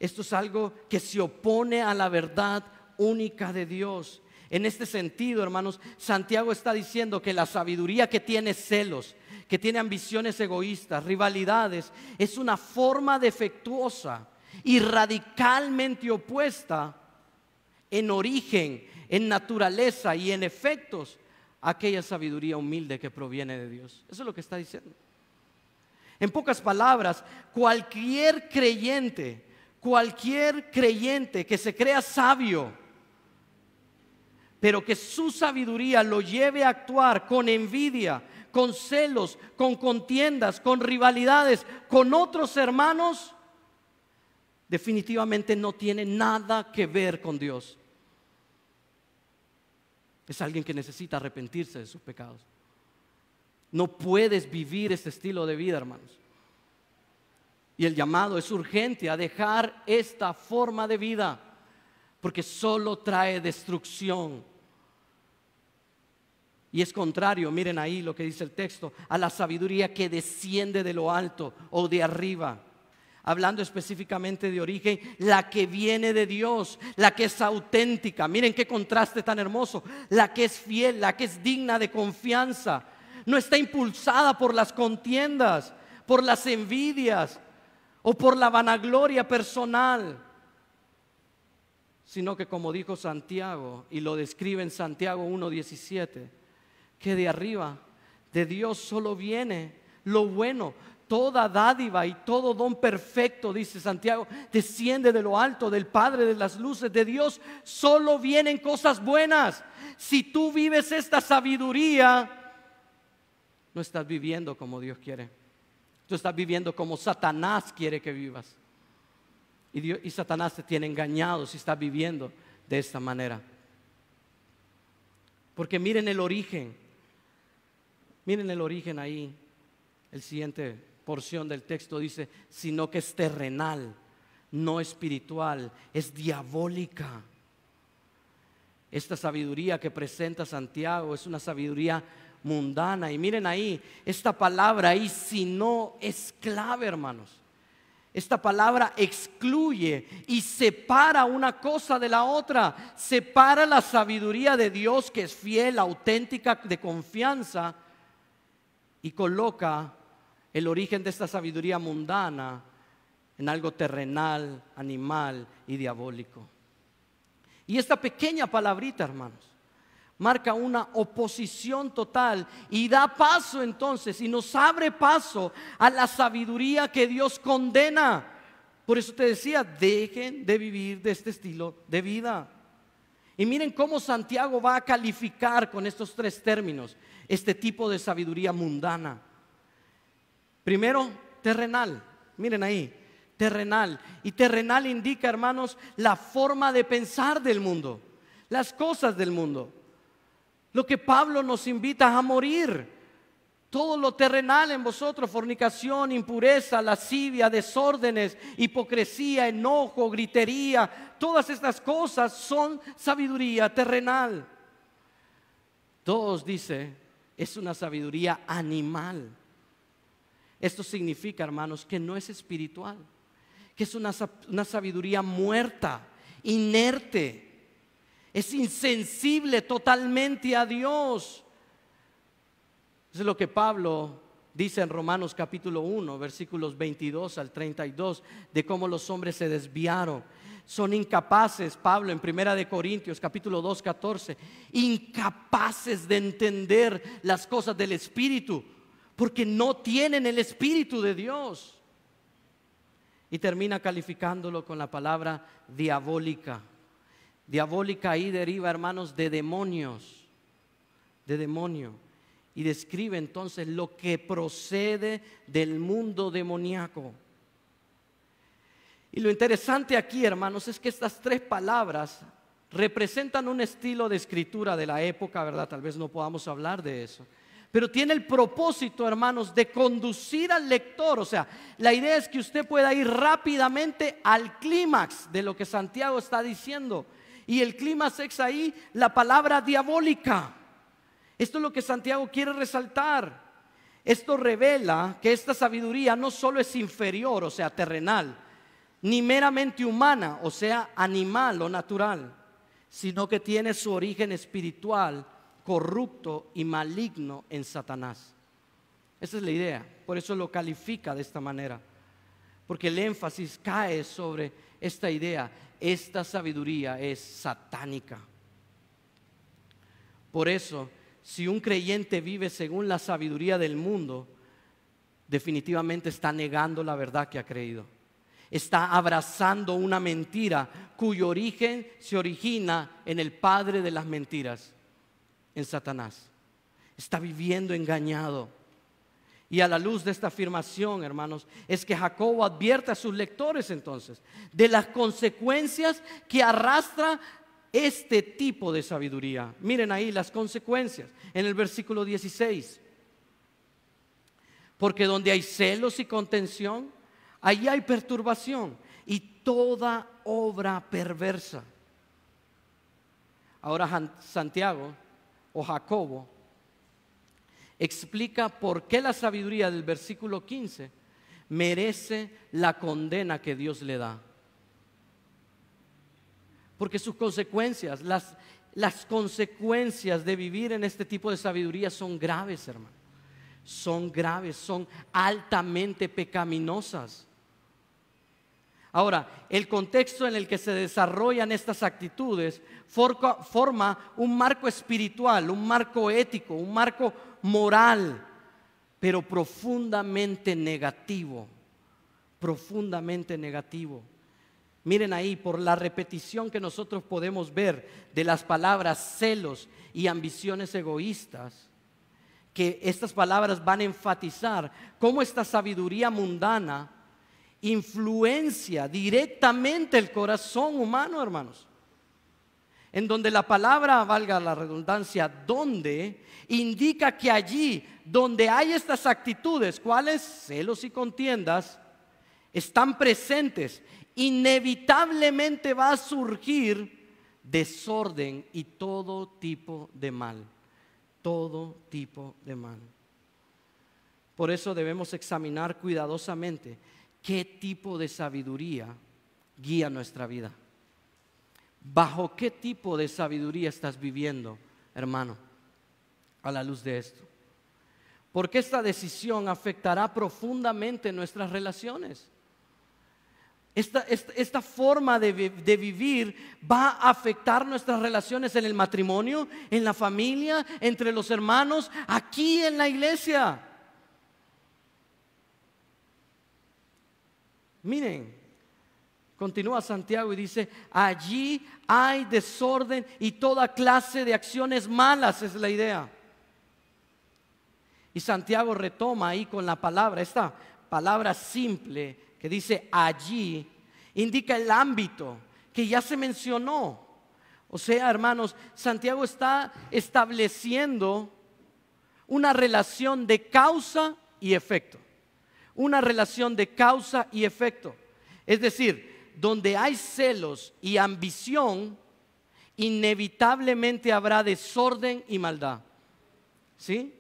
Esto es algo que se opone a la verdad única de Dios. En este sentido, hermanos, Santiago está diciendo que la sabiduría que tiene celos, que tiene ambiciones egoístas, rivalidades, es una forma defectuosa y radicalmente opuesta en origen, en naturaleza y en efectos a aquella sabiduría humilde que proviene de Dios. Eso es lo que está diciendo. En pocas palabras, cualquier creyente que se crea sabio, pero que su sabiduría lo lleve a actuar con envidia, con celos, con contiendas, con rivalidades, con otros hermanos, definitivamente no tiene nada que ver con Dios. Es alguien que necesita arrepentirse de sus pecados. No puedes vivir este estilo de vida, hermanos. Y el llamado es urgente a dejar esta forma de vida, porque solo trae destrucción. Y es contrario, miren ahí lo que dice el texto, a la sabiduría que desciende de lo alto o de arriba. Hablando específicamente de origen, la que viene de Dios, la que es auténtica. Miren qué contraste tan hermoso. La que es fiel, la que es digna de confianza. No está impulsada por las contiendas, por las envidias o por la vanagloria personal, sino que, como dijo Santiago, y lo describe en Santiago 1:17, que de arriba, de Dios solo viene lo bueno. Toda dádiva y todo don perfecto, dice Santiago, desciende de lo alto, del Padre de las luces. De Dios solo vienen cosas buenas. Si tú vives esta sabiduría, no estás viviendo como Dios quiere. Tú estás viviendo como Satanás quiere que vivas. Y Satanás te tiene engañado si estás viviendo de esta manera. Porque miren el origen. Miren el origen ahí. El siguiente porción del texto dice, sino que es terrenal, no espiritual, es diabólica. Esta sabiduría que presenta Santiago es una sabiduría mundana. Y miren ahí, esta palabra ahí, si no, es clave, hermanos. Esta palabra excluye y separa una cosa de la otra. Separa la sabiduría de Dios, que es fiel, auténtica, de confianza, y coloca el origen de esta sabiduría mundana en algo terrenal, animal y diabólico. Y esta pequeña palabrita, hermanos, marca una oposición total y da paso entonces y nos abre paso a la sabiduría que Dios condena. Por eso te decía, dejen de vivir de este estilo de vida. Y miren cómo Santiago va a calificar con estos tres términos este tipo de sabiduría mundana. Primero, terrenal. Miren ahí, terrenal. Y terrenal indica, hermanos, la forma de pensar del mundo, las cosas del mundo. Lo que Pablo nos invita a morir. Todo lo terrenal en vosotros, fornicación, impureza, lascivia, desórdenes, hipocresía, enojo, gritería. Todas estas cosas son sabiduría terrenal. Dos, dice, es una sabiduría animal. Esto significa, hermanos, que no es espiritual, que es una sabiduría muerta, inerte. Es insensible totalmente a Dios. Eso es lo que Pablo dice en Romanos capítulo 1, versículos 22 al 32, de cómo los hombres se desviaron. Son incapaces, Pablo en 1 Corintios capítulo 2, 14, incapaces de entender las cosas del Espíritu, porque no tienen el Espíritu de Dios. Y termina calificándolo con la palabra diabólica. Diabólica ahí deriva, hermanos, de demonios, de demonio. Y describe entonces lo que procede del mundo demoníaco. Y lo interesante aquí, hermanos, es que estas tres palabras representan un estilo de escritura de la época, ¿verdad? Tal vez no podamos hablar de eso. Pero tiene el propósito, hermanos, de conducir al lector. O sea, la idea es que usted pueda ir rápidamente al clímax de lo que Santiago está diciendo. Y el clímax es ahí la palabra diabólica. Esto es lo que Santiago quiere resaltar. Esto revela que esta sabiduría no solo es inferior, o sea, terrenal, ni meramente humana, o sea, animal o natural, sino que tiene su origen espiritual, corrupto y maligno en Satanás. Esa es la idea, por eso lo califica de esta manera, porque el énfasis cae sobre esta idea. Esta sabiduría es satánica. Por eso, si un creyente vive según la sabiduría del mundo, definitivamente está negando la verdad que ha creído. Está abrazando una mentira cuyo origen se origina en el padre de las mentiras, en Satanás. Está viviendo engañado. Y a la luz de esta afirmación, hermanos, es que Jacobo advierte a sus lectores entonces de las consecuencias que arrastra este tipo de sabiduría. Miren ahí las consecuencias en el versículo 16. Porque donde hay celos y contención, allí hay perturbación y toda obra perversa. Ahora Santiago o Jacobo explica por qué la sabiduría del versículo 15 merece la condena que Dios le da. Porque sus consecuencias, las consecuencias de vivir en este tipo de sabiduría son graves, hermano. Son graves, son altamente pecaminosas. Ahora, el contexto en el que se desarrollan estas actitudes forma un marco espiritual, un marco ético, un marco moral, pero profundamente negativo, profundamente negativo. Miren ahí, por la repetición que nosotros podemos ver de las palabras celos y ambiciones egoístas, que estas palabras van a enfatizar cómo esta sabiduría mundana influencia directamente el corazón humano, hermanos. En donde la palabra, valga la redundancia, donde, indica que allí donde hay estas actitudes, ¿cuáles? Celos y contiendas, están presentes. Inevitablemente va a surgir desorden y todo tipo de mal. Todo tipo de mal. Por eso debemos examinar cuidadosamente qué tipo de sabiduría guía nuestra vida. ¿Bajo qué tipo de sabiduría estás viviendo, hermano? A la luz de esto. Porque esta decisión afectará profundamente nuestras relaciones. Esta forma de vivir va a afectar nuestras relaciones en el matrimonio, en la familia, entre los hermanos, aquí en la iglesia. Miren, continúa Santiago y dice: allí hay desorden y toda clase de acciones malas, es la idea. Y Santiago retoma ahí con la palabra, esta palabra simple que dice allí, indica el ámbito que ya se mencionó. O sea, hermanos, Santiago está estableciendo una relación de causa y efecto. Una relación de causa y efecto. Es decir, donde hay celos y ambición, inevitablemente habrá desorden y maldad. ¿Sí?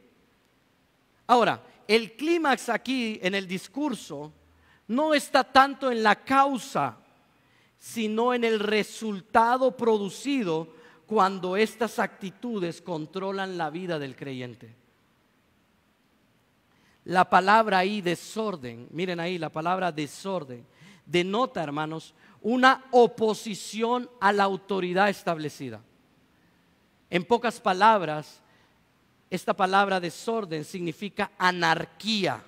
Ahora, el clímax aquí en el discurso no está tanto en la causa, sino en el resultado producido cuando estas actitudes controlan la vida del creyente. La palabra ahí desorden, miren ahí la palabra desorden, denota, hermanos, una oposición a la autoridad establecida. En pocas palabras, esta palabra desorden significa anarquía.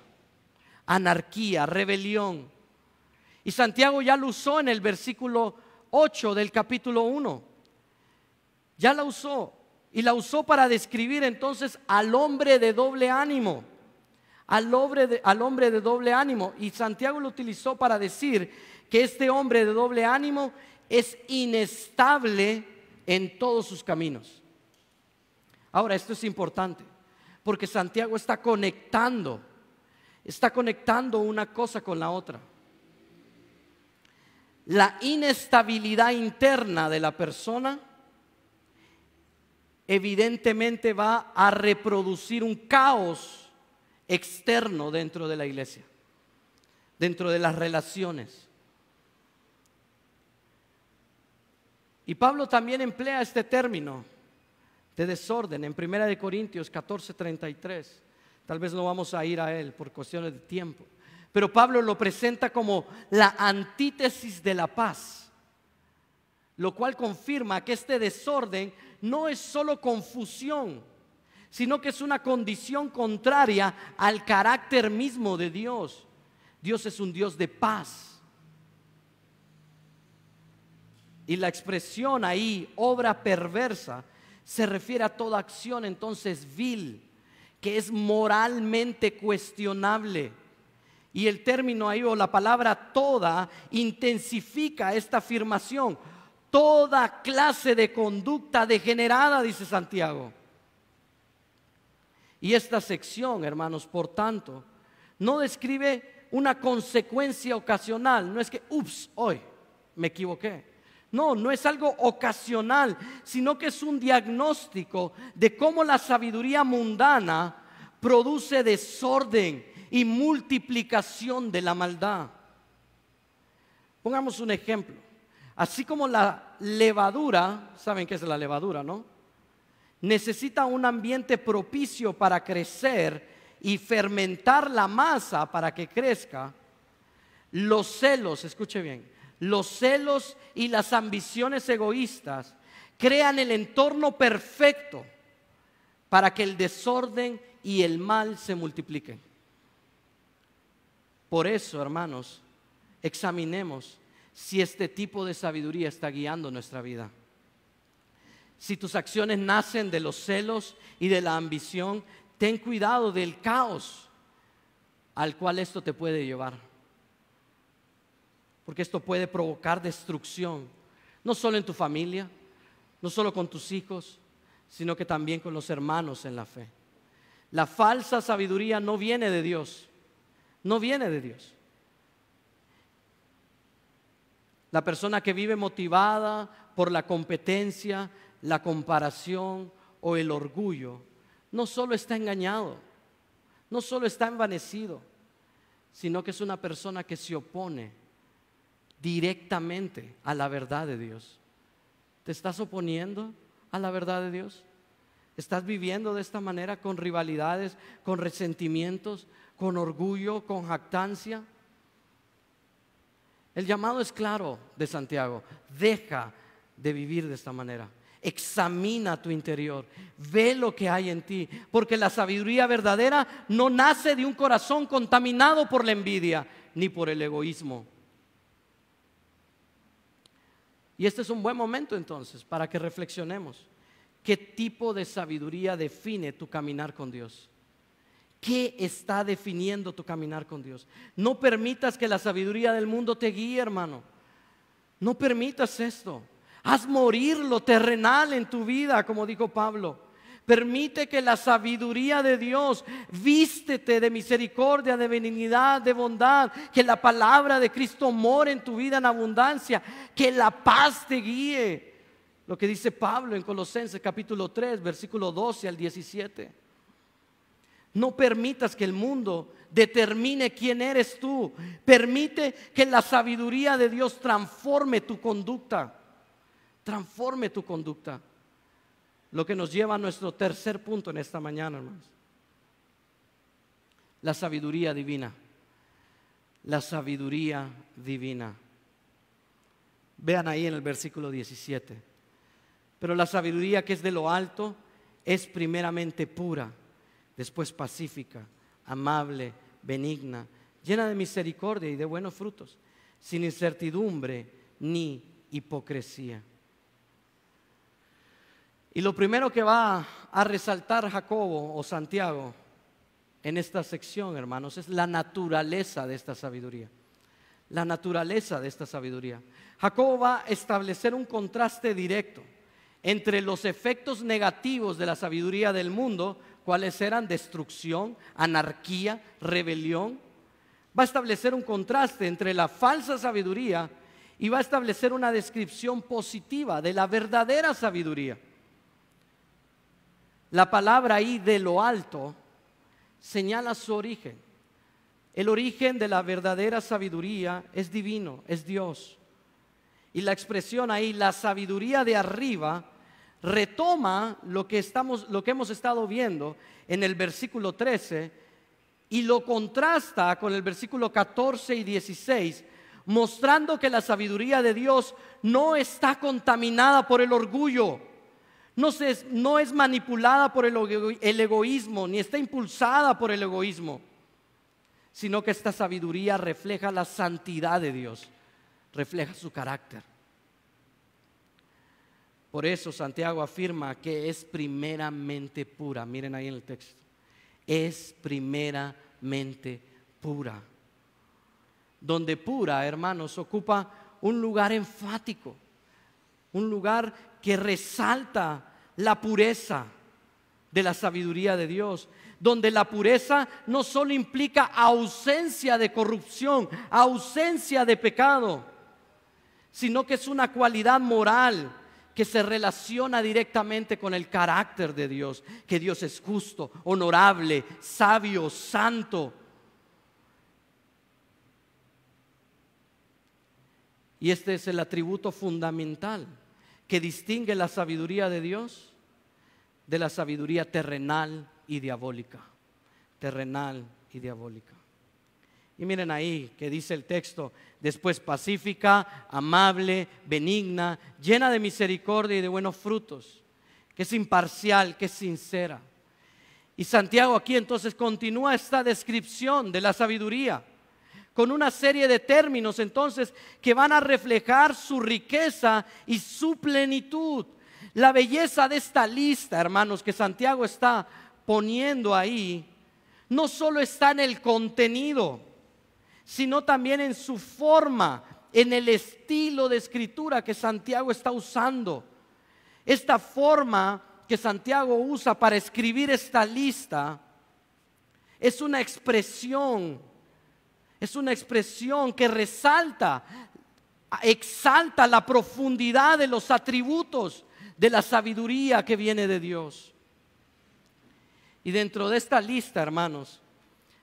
Anarquía, rebelión. Y Santiago ya lo usó en el versículo 8 del capítulo 1. Ya la usó. Y la usó para describir entonces al hombre de doble ánimo. Al hombre de doble ánimo. Y Santiago lo utilizó para decir que este hombre de doble ánimo es inestable en todos sus caminos. Ahora, esto es importante, porque Santiago está conectando una cosa con la otra. La inestabilidad interna de la persona evidentemente va a reproducir un caos externo dentro de la iglesia, dentro de las relaciones. Y Pablo también emplea este término de desorden en 1 Corintios 14:33. Tal vez no vamos a ir a él por cuestiones de tiempo, pero Pablo lo presenta como la antítesis de la paz, lo cual confirma que este desorden no es solo confusión, sino que es una condición contraria al carácter mismo de Dios. Dios es un Dios de paz. Y la expresión ahí, obra perversa, se refiere a toda acción entonces vil, que es moralmente cuestionable. Y el término ahí, o la palabra toda, intensifica esta afirmación. toda clase de conducta degenerada, dice Santiago. Y esta sección, hermanos, por tanto, no describe una consecuencia ocasional. No es que, hoy me equivoqué. No, no es algo ocasional, sino que es un diagnóstico de cómo la sabiduría mundana produce desorden y multiplicación de la maldad. Pongamos un ejemplo. Así como la levadura, ¿saben qué es la levadura, no? Necesita un ambiente propicio para crecer y fermentar la masa para que crezca. Los celos, escuche bien, los celos y las ambiciones egoístas crean el entorno perfecto para que el desorden y el mal se multipliquen. Por eso, hermanos, examinemos si este tipo de sabiduría está guiando nuestra vida. Si tus acciones nacen de los celos y de la ambición, ten cuidado del caos al cual esto te puede llevar. Porque esto puede provocar destrucción, no solo en tu familia, no solo con tus hijos, sino que también con los hermanos en la fe. La falsa sabiduría no viene de Dios, no viene de Dios. La persona que vive motivada por la competencia, la comparación o el orgullo, no solo está engañado, no solo está envanecido, sino que es una persona que se opone directamente a la verdad de Dios. ¿Te estás oponiendo a la verdad de Dios? ¿Estás viviendo de esta manera con rivalidades, con resentimientos, con orgullo, con jactancia? El llamado es claro de Santiago: deja de vivir de esta manera. Examina tu interior, ve lo que hay en ti, porque la sabiduría verdadera no nace de un corazón contaminado por la envidia ni por el egoísmo. Y este es un buen momento entonces para que reflexionemos. ¿Qué tipo de sabiduría define tu caminar con Dios? ¿Qué está definiendo tu caminar con Dios? No permitas que la sabiduría del mundo te guíe, hermano. No permitas esto. Haz morir lo terrenal en tu vida, como dijo Pablo. Permite que la sabiduría de Dios vístete de misericordia, de benignidad, de bondad. Que la palabra de Cristo more en tu vida en abundancia. Que la paz te guíe. Lo que dice Pablo en Colosenses capítulo 3, versículo 12 al 17. No permitas que el mundo determine quién eres tú. Permite que la sabiduría de Dios transforme tu conducta. Transforme tu conducta. Lo que nos lleva a nuestro tercer punto en esta mañana, hermanos. La sabiduría divina. La sabiduría divina. Vean ahí en el versículo 17. Pero la sabiduría que es de lo alto es primeramente pura, después pacífica, amable, benigna, llena de misericordia y de buenos frutos, sin incertidumbre ni hipocresía. Y lo primero que va a resaltar Jacobo o Santiago en esta sección, hermanos, es la naturaleza de esta sabiduría. La naturaleza de esta sabiduría. Jacobo va a establecer un contraste directo entre los efectos negativos de la sabiduría del mundo, cuáles eran destrucción, anarquía, rebelión. Va a establecer un contraste entre la falsa sabiduría y va a establecer una descripción positiva de la verdadera sabiduría. La palabra ahí de lo alto señala su origen. El origen de la verdadera sabiduría es divino, es Dios. Y la expresión ahí, la sabiduría de arriba, retoma lo que hemos estado viendo en el versículo 13 y lo contrasta con el versículo 14 y 16, mostrando que la sabiduría de Dios no está contaminada por el orgullo. No es manipulada por el egoísmo, ni está impulsada por el egoísmo, sino que esta sabiduría refleja la santidad de Dios, refleja su carácter. Por eso Santiago afirma que es primeramente pura. Miren ahí en el texto. Es primeramente pura. Donde pura, hermanos, ocupa un lugar enfático. un lugar que resalta la pureza de la sabiduría de Dios, donde la pureza no solo implica ausencia de corrupción, ausencia de pecado, sino que es una cualidad moral que se relaciona directamente con el carácter de Dios, que Dios es justo, honorable, sabio, santo. Y este es el atributo fundamental que distingue la sabiduría de Dios de la sabiduría terrenal y diabólica. Terrenal y diabólica. Y miren ahí que dice el texto: después pacífica, amable, benigna, llena de misericordia y de buenos frutos, que es imparcial, que es sincera. Y Santiago aquí entonces continúa esta descripción de la sabiduría con una serie de términos entonces que van a reflejar su riqueza y su plenitud. La belleza de esta lista, hermanos, que Santiago está poniendo ahí, no solo está en el contenido, sino también en su forma, en el estilo de escritura que Santiago está usando. Esta forma que Santiago usa para escribir esta lista es una expresión que resalta, exalta la profundidad de los atributos de la sabiduría que viene de Dios. Y dentro de esta lista, hermanos,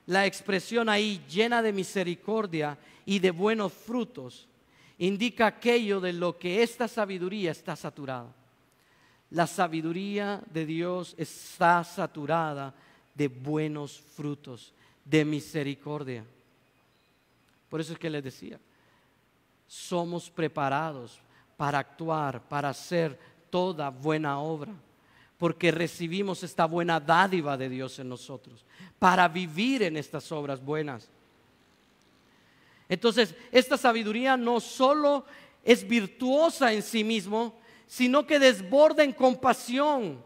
la expresión ahí, llena de misericordia y de buenos frutos, indica aquello de lo que esta sabiduría está saturada. La sabiduría de Dios está saturada de buenos frutos, de misericordia. Por eso es que les decía, somos preparados para actuar, para hacer toda buena obra, porque recibimos esta buena dádiva de Dios en nosotros, para vivir en estas obras buenas. Entonces, esta sabiduría no solo es virtuosa en sí mismo, sino que desborda en compasión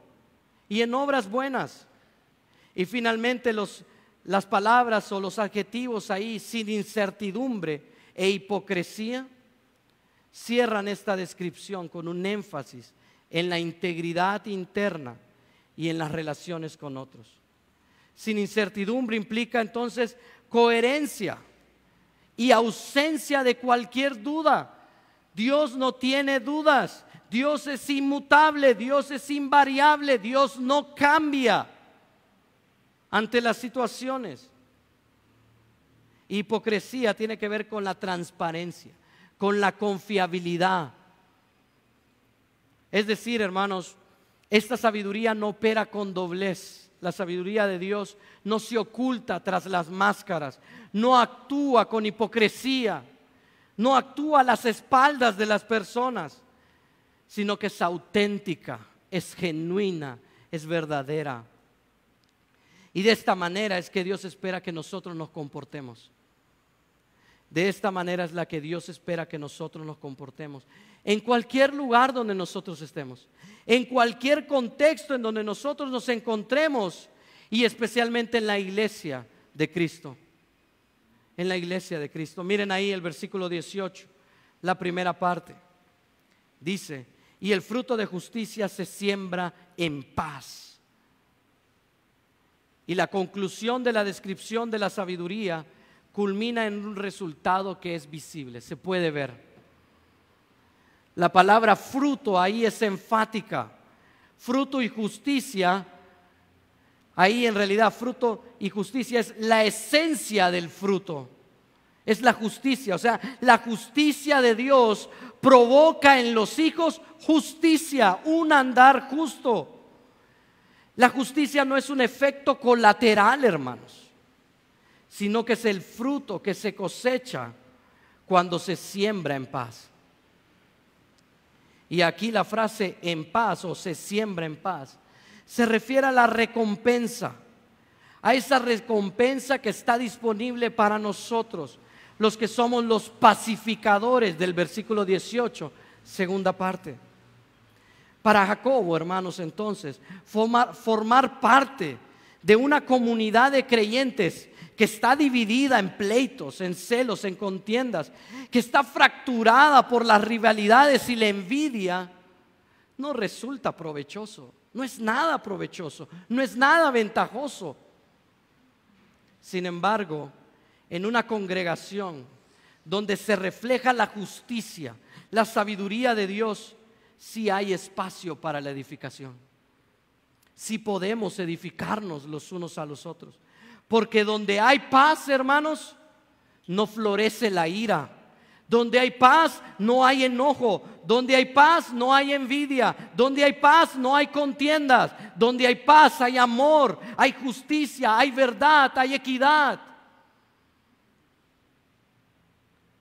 y en obras buenas. Y finalmente las palabras o los adjetivos ahí, sin incertidumbre e hipocresía, cierran esta descripción con un énfasis en la integridad interna y en las relaciones con otros. Sin incertidumbre implica entonces coherencia y ausencia de cualquier duda. Dios no tiene dudas, Dios es inmutable, Dios es invariable, Dios no cambia ante las situaciones. Hipocresía tiene que ver con la transparencia, con la confiabilidad. Es decir, hermanos, esta sabiduría no opera con doblez. La sabiduría de Dios no se oculta tras las máscaras, no actúa con hipocresía, no actúa a las espaldas de las personas, sino que es auténtica, es genuina, es verdadera. Y de esta manera es que Dios espera que nosotros nos comportemos. De esta manera es la que Dios espera que nosotros nos comportemos. En cualquier lugar donde nosotros estemos, en cualquier contexto en donde nosotros nos encontremos, y especialmente en la iglesia de Cristo. En la iglesia de Cristo. Miren ahí el versículo 18, la primera parte. Dice: y el fruto de justicia se siembra en paz. Y la conclusión de la descripción de la sabiduría culmina en un resultado que es visible, se puede ver. La palabra fruto ahí es enfática. Fruto y justicia, ahí en realidad fruto y justicia es la esencia del fruto. Es la justicia, o sea, la justicia de Dios provoca en los hijos justicia, un andar justo. La justicia no es un efecto colateral, hermanos, sino que es el fruto que se cosecha cuando se siembra en paz. Y aquí la frase en paz o se siembra en paz se refiere a la recompensa, a esa recompensa que está disponible para nosotros, los que somos los pacificadores del versículo 18, segunda parte. Para Jacobo, hermanos, entonces, formar parte de una comunidad de creyentes que está dividida en pleitos, en celos, en contiendas, que está fracturada por las rivalidades y la envidia, no resulta provechoso, no es nada provechoso, no es nada ventajoso. Sin embargo, en una congregación donde se refleja la justicia, la sabiduría de Dios, sí hay espacio para la edificación. Sí podemos edificarnos los unos a los otros. Porque donde hay paz, hermanos, no florece la ira. Donde hay paz, no hay enojo. Donde hay paz, no hay envidia. Donde hay paz, no hay contiendas. Donde hay paz, hay amor, hay justicia, hay verdad, hay equidad.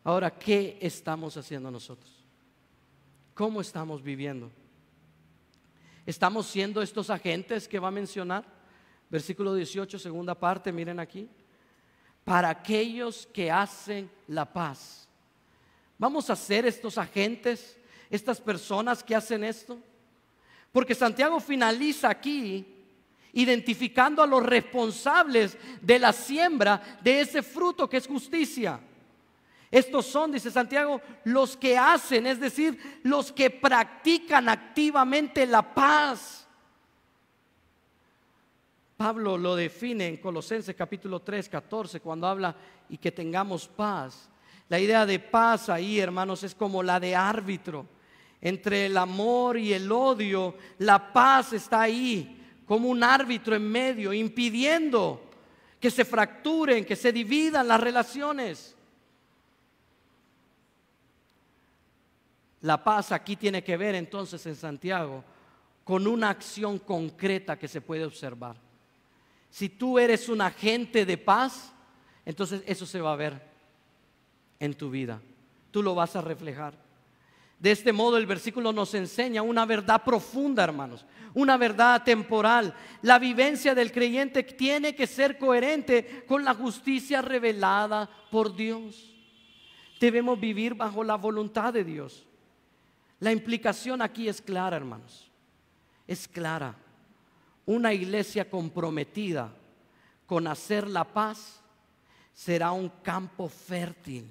Ahora, ¿qué estamos haciendo nosotros? ¿Cómo estamos viviendo? ¿Estamos siendo estos agentes que va a mencionar? Versículo 18, segunda parte, miren aquí. Para aquellos que hacen la paz. ¿Vamos a ser estos agentes, estas personas que hacen esto? Porque Santiago finaliza aquí identificando a los responsables de la siembra de ese fruto que es justicia. Estos son, dice Santiago, los que hacen, es decir, los que practican activamente la paz. Pablo lo define en Colosenses capítulo 3, 14, cuando habla y que tengamos paz. La idea de paz ahí, hermanos, es como la de árbitro. Entre el amor y el odio, la paz está ahí, como un árbitro en medio, impidiendo que se fracturen, que se dividan las relaciones. La paz aquí tiene que ver entonces en Santiago con una acción concreta que se puede observar. Si tú eres un agente de paz, entonces eso se va a ver en tu vida. Tú lo vas a reflejar. De este modo el versículo nos enseña una verdad profunda, hermanos, una verdad temporal. La vivencia del creyente tiene que ser coherente con la justicia revelada por Dios. Debemos vivir bajo la voluntad de Dios. La implicación aquí es clara, hermanos. Es clara. Una iglesia comprometida con hacer la paz será un campo fértil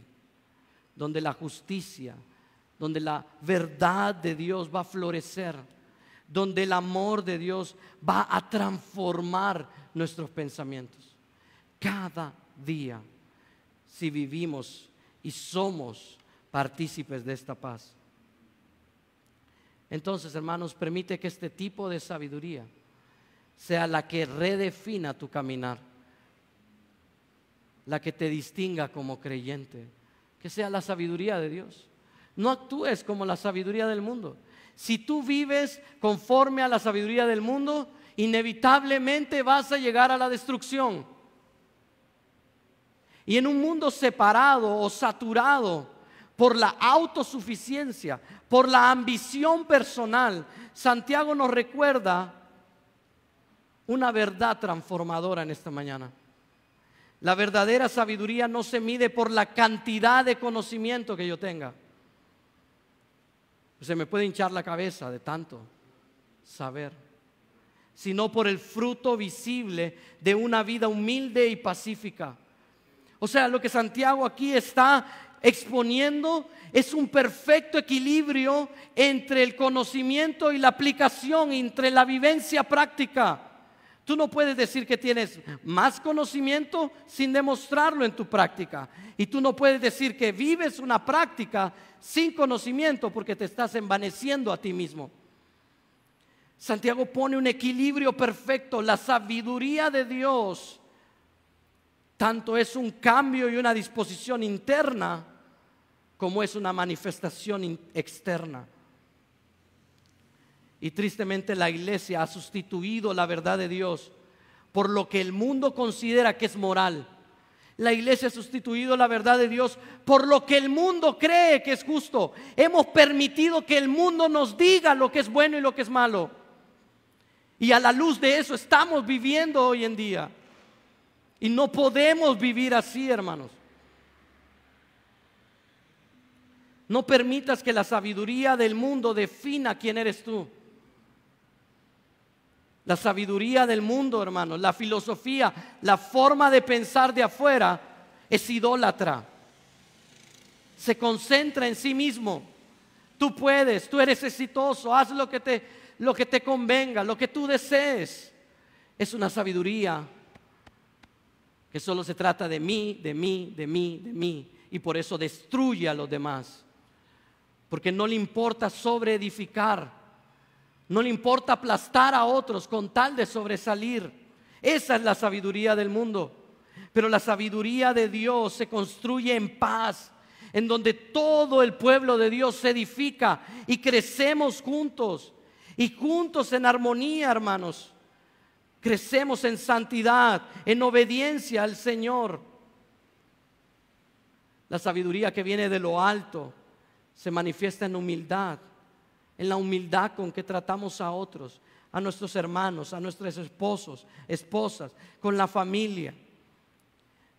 donde la justicia, donde la verdad de Dios va a florecer, donde el amor de Dios va a transformar nuestros pensamientos. Cada día, si vivimos y somos partícipes de esta paz. Entonces, hermanos, permite que este tipo de sabiduría sea la que redefina tu caminar, la que te distinga como creyente, que sea la sabiduría de Dios. No actúes como la sabiduría del mundo. Si tú vives conforme a la sabiduría del mundo, inevitablemente vas a llegar a la destrucción. Y en un mundo separado o saturado por la autosuficiencia, por la ambición personal, Santiago nos recuerda una verdad transformadora en esta mañana. La verdadera sabiduría no se mide por la cantidad de conocimiento que yo tenga. Se me puede hinchar la cabeza de tanto saber, sino por el fruto visible de una vida humilde y pacífica. O sea, lo que Santiago aquí está exponiendo es un perfecto equilibrio entre el conocimiento y la aplicación, entre la vivencia práctica. Tú no puedes decir que tienes más conocimiento sin demostrarlo en tu práctica. Y tú no puedes decir que vives una práctica sin conocimiento porque te estás envaneciendo a ti mismo. Santiago pone un equilibrio perfecto. La sabiduría de Dios tanto es un cambio y una disposición interna como es una manifestación externa. Y tristemente la iglesia ha sustituido la verdad de Dios por lo que el mundo considera que es moral. La iglesia ha sustituido la verdad de Dios por lo que el mundo cree que es justo. Hemos permitido que el mundo nos diga lo que es bueno y lo que es malo. Y a la luz de eso estamos viviendo hoy en día. Y no podemos vivir así, hermanos. No permitas que la sabiduría del mundo defina quién eres tú. La sabiduría del mundo, hermanos, la filosofía, la forma de pensar de afuera es idólatra. Se concentra en sí mismo. Tú puedes, tú eres exitoso, haz lo que te convenga, lo que tú desees. Es una sabiduría que solo se trata de mí, de mí, de mí, de mí. Y por eso destruye a los demás. Porque no le importa sobreedificar. No le importa aplastar a otros con tal de sobresalir. Esa es la sabiduría del mundo. Pero la sabiduría de Dios se construye en paz, en donde todo el pueblo de Dios se edifica y crecemos juntos. Y juntos en armonía, hermanos. Crecemos en santidad, en obediencia al Señor. La sabiduría que viene de lo alto se manifiesta en humildad. En la humildad con que tratamos a otros, a nuestros hermanos, a nuestros esposos, esposas, con la familia.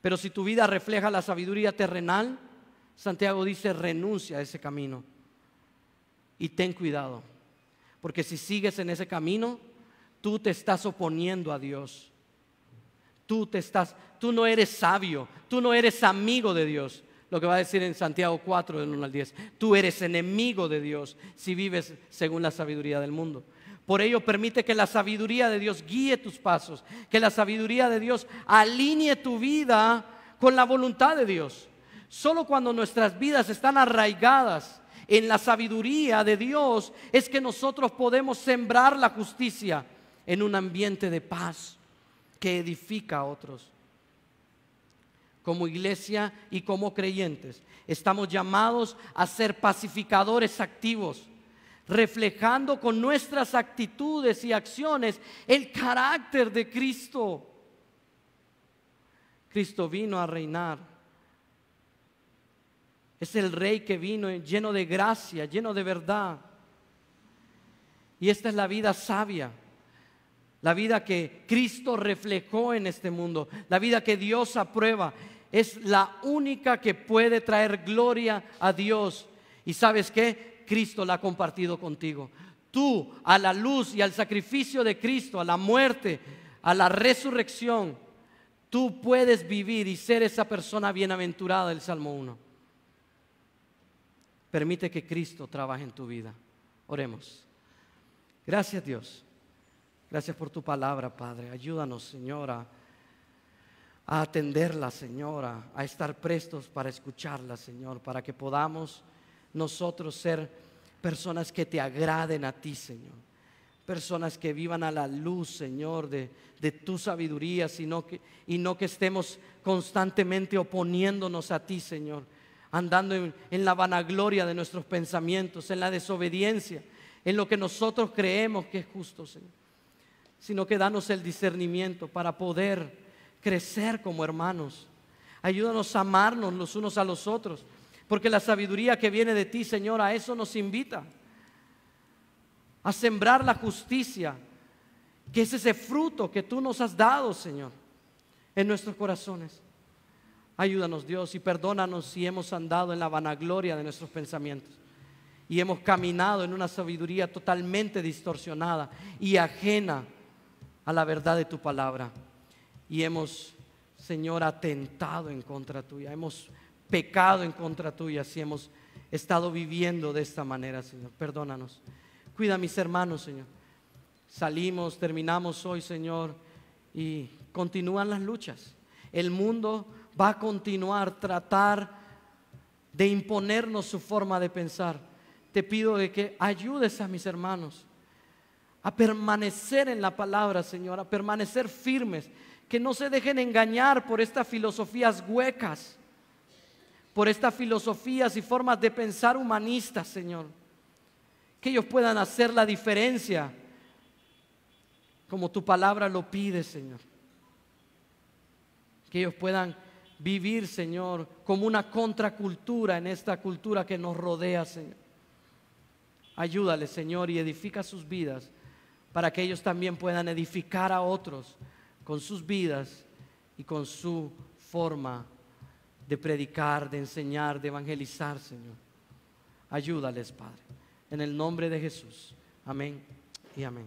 Pero si tu vida refleja la sabiduría terrenal, Santiago dice: renuncia a ese camino y ten cuidado, porque si sigues en ese camino, tú te estás oponiendo a Dios. Tú no eres sabio, tú no eres amigo de Dios. Lo que va a decir en Santiago 4, del 1 al 10. Tú eres enemigo de Dios si vives según la sabiduría del mundo. Por ello permite que la sabiduría de Dios guíe tus pasos, que la sabiduría de Dios alinee tu vida con la voluntad de Dios. Solo cuando nuestras vidas están arraigadas en la sabiduría de Dios es que nosotros podemos sembrar la justicia en un ambiente de paz que edifica a otros. Como iglesia y como creyentes, estamos llamados a ser pacificadores activos, reflejando con nuestras actitudes y acciones el carácter de Cristo. Cristo vino a reinar. Es el Rey que vino lleno de gracia, lleno de verdad. Y esta es la vida sabia. La vida que Cristo reflejó en este mundo, la vida que Dios aprueba, es la única que puede traer gloria a Dios. ¿Y sabes qué? Cristo la ha compartido contigo. Tú, a la luz y al sacrificio de Cristo, a la muerte, a la resurrección, tú puedes vivir y ser esa persona bienaventurada del Salmo 1. Permite que Cristo trabaje en tu vida. Oremos. Gracias, Dios. Gracias por tu palabra, Padre. Ayúdanos, Señora, a atenderla, Señora, a estar prestos para escucharla, Señor, para que podamos nosotros ser personas que te agraden a ti, Señor. Personas que vivan a la luz, Señor, de tu sabiduría, y no que estemos constantemente oponiéndonos a ti, Señor, andando en la vanagloria de nuestros pensamientos, en la desobediencia, en lo que nosotros creemos que es justo, Señor. Sino que danos el discernimiento para poder crecer como hermanos. Ayúdanos a amarnos los unos a los otros, porque la sabiduría que viene de ti, Señor, a eso nos invita, a sembrar la justicia, que es ese fruto que tú nos has dado, Señor, en nuestros corazones. Ayúdanos, Dios, y perdónanos si hemos andado en la vanagloria de nuestros pensamientos y hemos caminado en una sabiduría totalmente distorsionada y ajena a la verdad de tu palabra. Y hemos, Señor, atentado en contra tuya, hemos pecado en contra tuya si hemos estado viviendo de esta manera, Señor. Perdónanos. Cuida a mis hermanos, Señor. Salimos, terminamos hoy, Señor, y continúan las luchas. El mundo va a continuar tratar de imponernos su forma de pensar. Te pido de que ayudes a mis hermanos a permanecer en la palabra, Señor, a permanecer firmes, que no se dejen engañar por estas filosofías huecas, por estas filosofías y formas de pensar humanistas, Señor. Que ellos puedan hacer la diferencia como tu palabra lo pide, Señor. Que ellos puedan vivir, Señor, como una contracultura en esta cultura que nos rodea, Señor. Ayúdales, Señor, y edifica sus vidas para que ellos también puedan edificar a otros con sus vidas y con su forma de predicar, de enseñar, de evangelizar, Señor. Ayúdales, Padre, en el nombre de Jesús. Amén y amén.